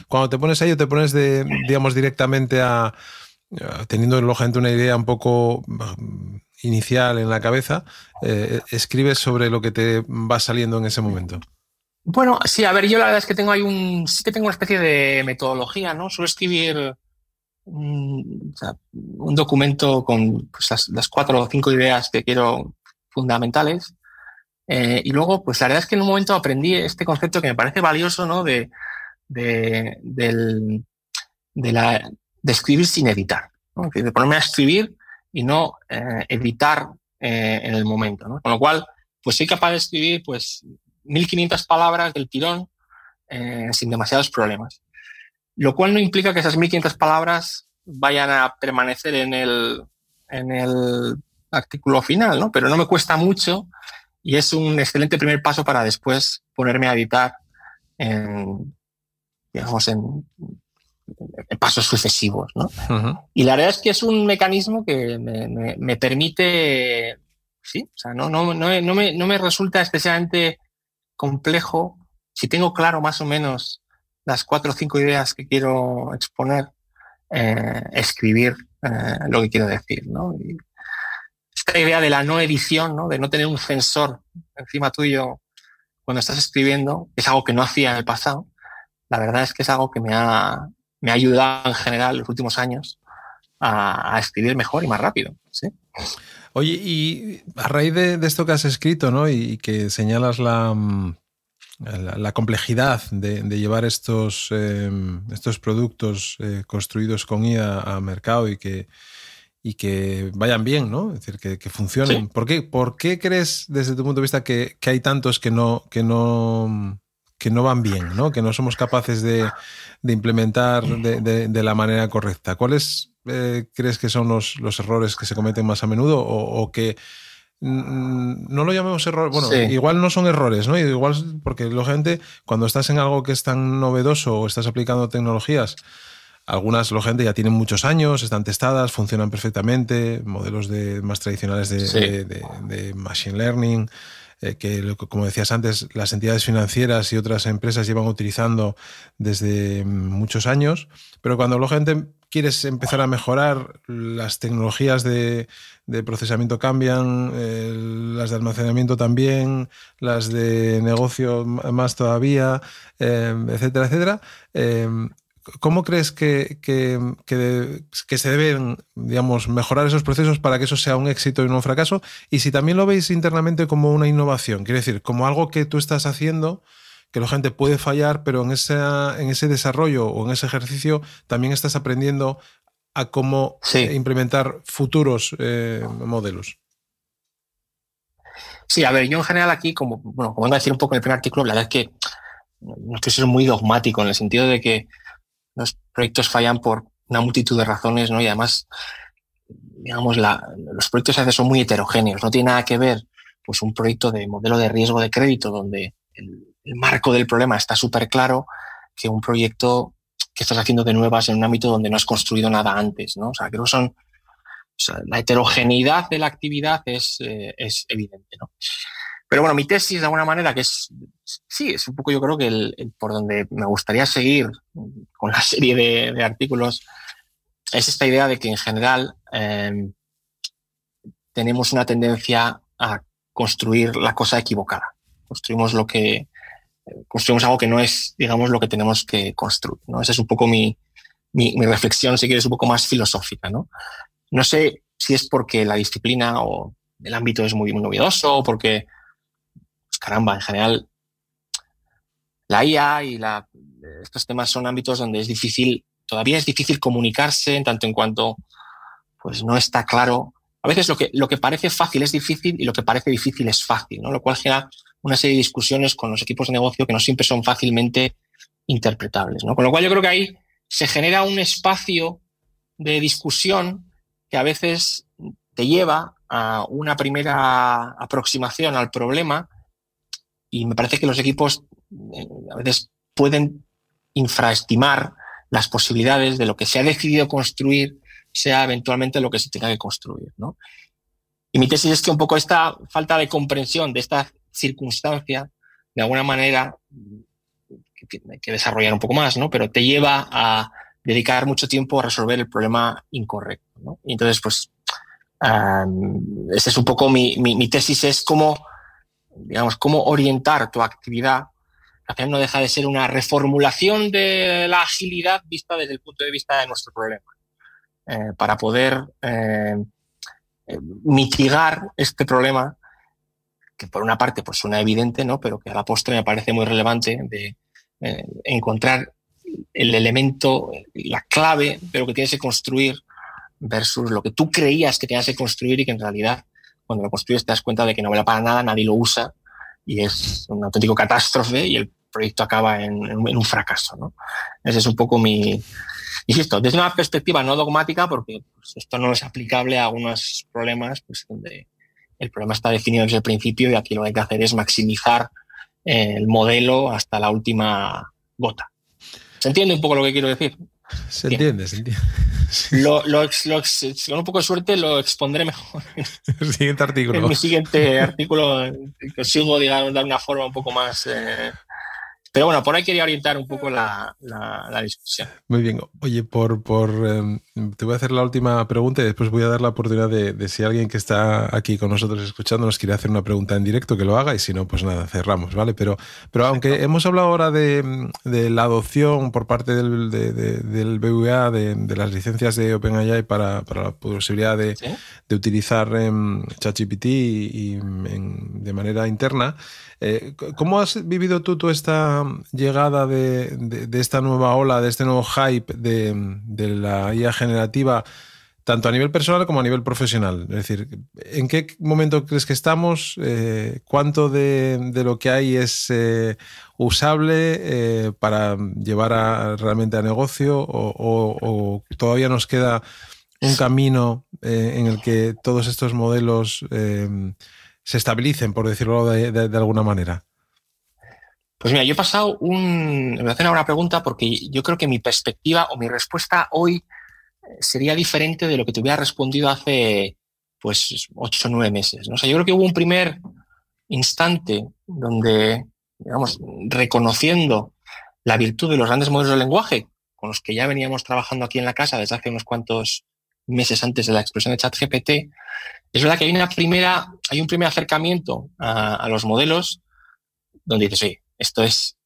cuando te pones a ello, te pones digamos, directamente teniendo lógicamente una idea un poco inicial en la cabeza, escribes sobre lo que te va saliendo en ese momento. Bueno, sí, a ver, yo la verdad es que sí que tengo una especie de metodología, ¿no? Suelo escribir un documento con pues, las 4 o 5 ideas que quiero fundamentales. Y luego, pues la verdad es que en un momento aprendí este concepto que me parece valioso, ¿no? De escribir sin editar, ¿no? De ponerme a escribir y no editar en el momento, ¿no? Con lo cual, pues soy capaz de escribir, pues, 1500 palabras del tirón sin demasiados problemas. Lo cual no implica que esas 1500 palabras vayan a permanecer en el artículo final, ¿no? Pero no me cuesta mucho y es un excelente primer paso para después ponerme a editar en pasos sucesivos, ¿no? Uh-huh. Y la verdad es que es un mecanismo que me permite, sí, o sea, no me resulta excesivamente complejo si tengo claro más o menos las 4 o 5 ideas que quiero exponer, escribir lo que quiero decir, ¿no? Y esta idea de la no edición, ¿no? De no tener un censor encima tuyo cuando estás escribiendo, es algo que no hacía en el pasado. La verdad es que es algo que me ha ayudado en general los últimos años a escribir mejor y más rápido, ¿sí? Oye, y a raíz de esto que has escrito, ¿no? Y que señalas la complejidad de llevar estos productos construidos con IA a mercado y que vayan bien, ¿no? Es decir, que funcionen. ¿Sí? ¿Por qué crees, desde tu punto de vista, que hay tantos que no van bien, ¿no? Que no somos capaces de implementar de la manera correcta? ¿Cuáles crees que son los errores que se cometen más a menudo o que no lo llamemos error? Bueno, sí. Igual no son errores, ¿no? Igual porque lógicamente cuando estás en algo que es tan novedoso o estás aplicando tecnologías, algunas lógicamente ya tienen muchos años, están testadas, funcionan perfectamente, modelos más tradicionales de machine learning, que como decías antes, las entidades financieras y otras empresas llevan utilizando desde muchos años, pero cuando lógicamente quieres empezar a mejorar, las tecnologías de procesamiento cambian, las de almacenamiento también, las de negocio más todavía, etcétera, etcétera. ¿Cómo crees que se deben, digamos, mejorar esos procesos para que eso sea un éxito y no un fracaso? Y si también lo veis internamente como una innovación, quiero decir, como algo que tú estás haciendo, que la gente puede fallar, pero en ese desarrollo o en ese ejercicio también estás aprendiendo a cómo implementar futuros modelos. Sí, a ver, yo en general aquí, como vengo a decir un poco en el primer artículo, la verdad es que no estoy siendo muy dogmático en el sentido de que los proyectos fallan por una multitud de razones, ¿no? Y además, digamos, los proyectos a veces son muy heterogéneos. No tiene nada que ver, pues, un proyecto de modelo de riesgo de crédito donde el marco del problema está súper claro que un proyecto que estás haciendo de nuevas en un ámbito donde no has construido nada antes, ¿no? O sea, creo que la heterogeneidad de la actividad es evidente, ¿no? Pero bueno, mi tesis, de alguna manera, que es un poco, yo creo que el por donde me gustaría seguir con la serie de artículos, es esta idea de que en general tenemos una tendencia a construir la cosa equivocada. Construimos algo que no es, digamos, lo que tenemos que construir, ¿no? Esa es un poco mi reflexión, si quieres, un poco más filosófica, ¿no? No sé si es porque la disciplina o el ámbito es muy, muy novedoso o porque, pues, caramba, en general, la IA y estos temas son ámbitos donde todavía es difícil comunicarse en tanto en cuanto, pues, no está claro. A veces lo que parece fácil es difícil y lo que parece difícil es fácil, ¿no? Lo cual genera una serie de discusiones con los equipos de negocio que no siempre son fácilmente interpretables, ¿no? Con lo cual yo creo que ahí se genera un espacio de discusión que a veces te lleva a una primera aproximación al problema, y me parece que los equipos a veces pueden infraestimar las posibilidades de lo que se ha decidido construir sea eventualmente lo que se tenga que construir, ¿no? Y mi tesis es que un poco esta falta de comprensión de esta circunstancia, de alguna manera, que hay que desarrollar un poco más, ¿no? Pero te lleva a dedicar mucho tiempo a resolver el problema incorrecto, ¿no? Y entonces, pues, ese es un poco mi tesis, es cómo, digamos, cómo orientar tu actividad. Al final no deja de ser una reformulación de la agilidad vista desde el punto de vista de nuestro problema, para poder mitigar este problema, que por una parte pues suena evidente, ¿no? Pero que a la postre me parece muy relevante, de encontrar el elemento, la clave de lo que tienes que construir versus lo que tú creías que tenías que construir y que en realidad cuando lo construyes te das cuenta de que no vale para nada, nadie lo usa y es un auténtico catástrofe y el proyecto acaba en un fracaso, ¿no? Ese es un poco mi... Insisto, desde una perspectiva no dogmática, porque pues, esto no es aplicable a algunos problemas pues, donde el problema está definido desde el principio y aquí lo que hay que hacer es maximizar el modelo hasta la última gota. ¿Se entiende un poco lo que quiero decir? Se entiende. Sí. Con un poco de suerte lo expondré mejor el siguiente artículo. En mi siguiente artículo consigo, digamos, dar una forma un poco más... Pero bueno, por ahí quería orientar un poco la discusión. Muy bien. Oye, te voy a hacer la última pregunta y después voy a dar la oportunidad de si alguien que está aquí con nosotros escuchando nos quiere hacer una pregunta en directo, que lo haga, y si no, pues nada, cerramos, ¿vale? Pero aunque hemos hablado ahora de la adopción por parte del BVA de las licencias de OpenAI para la posibilidad de utilizar ChatGPT de manera interna, ¿cómo has vivido tú esta llegada de esta nueva ola, de este nuevo hype de la IA generativa, tanto a nivel personal como a nivel profesional? Es decir, ¿en qué momento crees que estamos? ¿Cuánto de lo que hay es usable para llevar realmente a negocio? ¿O todavía nos queda un camino en el que todos estos modelos se estabilicen, por decirlo de alguna manera? Pues mira, yo he pasado me voy a hacer una pregunta porque yo creo que mi perspectiva o mi respuesta hoy sería diferente de lo que te hubiera respondido hace pues 8 o 9 meses, ¿no? O sea, yo creo que hubo un primer instante donde, digamos, reconociendo la virtud de los grandes modelos de lenguaje con los que ya veníamos trabajando aquí en la casa desde hace unos cuantos meses antes de la explosión de ChatGPT, es verdad que hay un primer acercamiento a los modelos donde dices, oye, esto es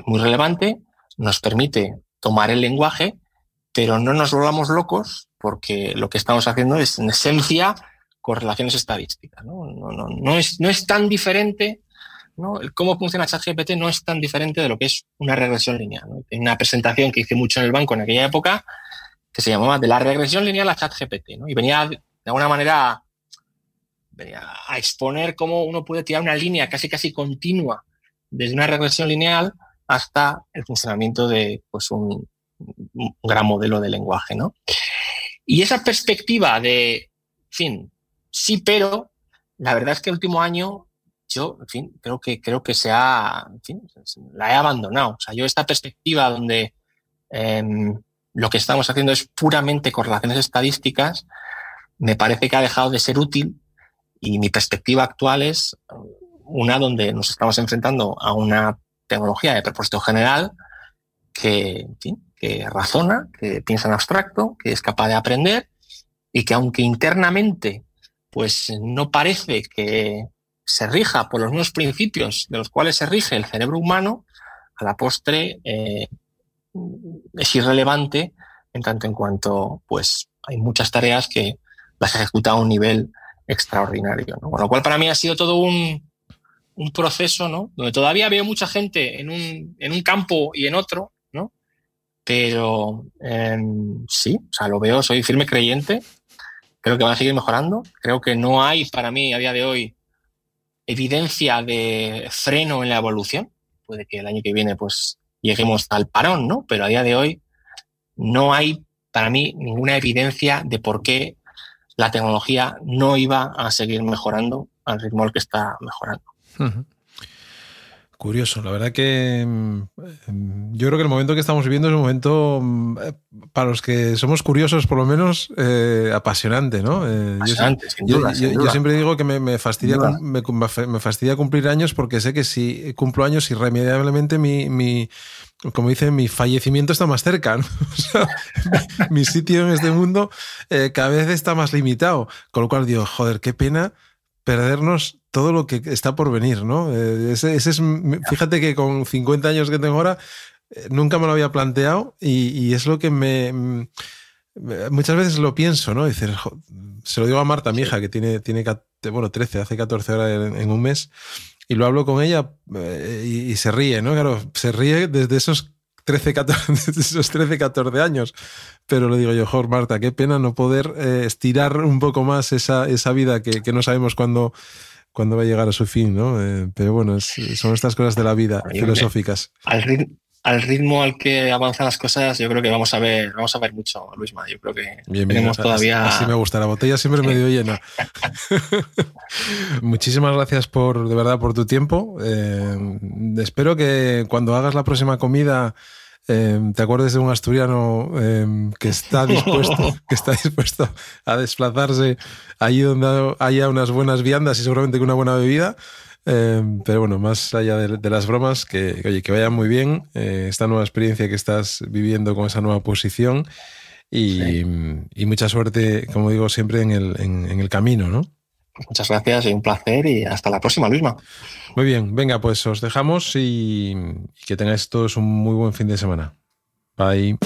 muy relevante, nos permite tomar el lenguaje, pero no nos volvamos locos porque lo que estamos haciendo es, en esencia, correlaciones estadísticas, ¿no? No es tan diferente, ¿no? Cómo funciona ChatGPT no es tan diferente de lo que es una regresión lineal, ¿no? Hay una presentación que hice mucho en el banco en aquella época que se llamaba De la regresión lineal a ChatGPT, ¿no? Y venía de alguna manera a exponer cómo uno puede tirar una línea casi continua desde una regresión lineal hasta el funcionamiento de pues, un gran modelo de lenguaje, ¿no? Y esa perspectiva de, en fin, sí, pero la verdad es que el último año yo, en fin, creo que la he abandonado. O sea, yo esta perspectiva donde lo que estamos haciendo es puramente correlaciones estadísticas, me parece que ha dejado de ser útil, y mi perspectiva actual es una donde nos estamos enfrentando a una tecnología de propósito general que, en fin, que razona, que piensa en abstracto, que es capaz de aprender y que aunque internamente pues no parece que se rija por los mismos principios de los cuales se rige el cerebro humano, a la postre es irrelevante en tanto en cuanto pues hay muchas tareas que las ejecuta a un nivel extraordinario, ¿no? Con lo cual para mí ha sido todo un proceso, ¿no? Donde todavía veo mucha gente en un campo y en otro, ¿no? Pero sí, o sea, lo veo, soy firme creyente, creo que van a seguir mejorando, creo que no hay para mí a día de hoy evidencia de freno en la evolución. Puede que el año que viene pues lleguemos al parón, ¿no? Pero a día de hoy no hay, para mí, ninguna evidencia de por qué la tecnología no iba a seguir mejorando al ritmo al que está mejorando. Uh-huh. Curioso, la verdad que yo creo que el momento que estamos viviendo es un momento, para los que somos curiosos por lo menos, apasionante, ¿no? Apasionante, sin duda. Yo siempre digo que me fastidia cumplir años, porque sé que si cumplo años irremediablemente como dicen, mi fallecimiento está más cerca, ¿no? O sea, mi sitio en este mundo cada vez está más limitado, con lo cual digo, joder, qué pena perdernos todo lo que está por venir, ¿no? Ese es, fíjate que con 50 años que tengo ahora, nunca me lo había planteado, y es lo que muchas veces lo pienso, ¿no? Dices, se lo digo a Marta, mi hija, que tiene 13, hace 14 horas en un mes, y lo hablo con ella y se ríe, ¿no? Claro, se ríe desde esos 13, 14 años. Pero le digo yo, joder, Marta, qué pena no poder estirar un poco más esa vida que no sabemos cuándo va a llegar a su fin, ¿no? Pero bueno, son estas cosas de la vida, filosóficas. Al ritmo al que avanzan las cosas, yo creo que vamos a ver mucho, Luisma. Yo creo que tenemos todavía... Así me gusta, la botella siempre medio llena. Muchísimas gracias de verdad por tu tiempo. Espero que cuando hagas la próxima comida te acuerdes de un asturiano que está dispuesto a desplazarse allí donde haya unas buenas viandas y seguramente con una buena bebida. Pero bueno, más allá de las bromas, que vaya muy bien esta nueva experiencia que estás viviendo con esa nueva posición, y mucha suerte, como digo siempre, en el camino, ¿no? Muchas gracias y un placer, y hasta la próxima, Luisma. Muy bien, venga, pues os dejamos y que tengáis todos un muy buen fin de semana. Bye.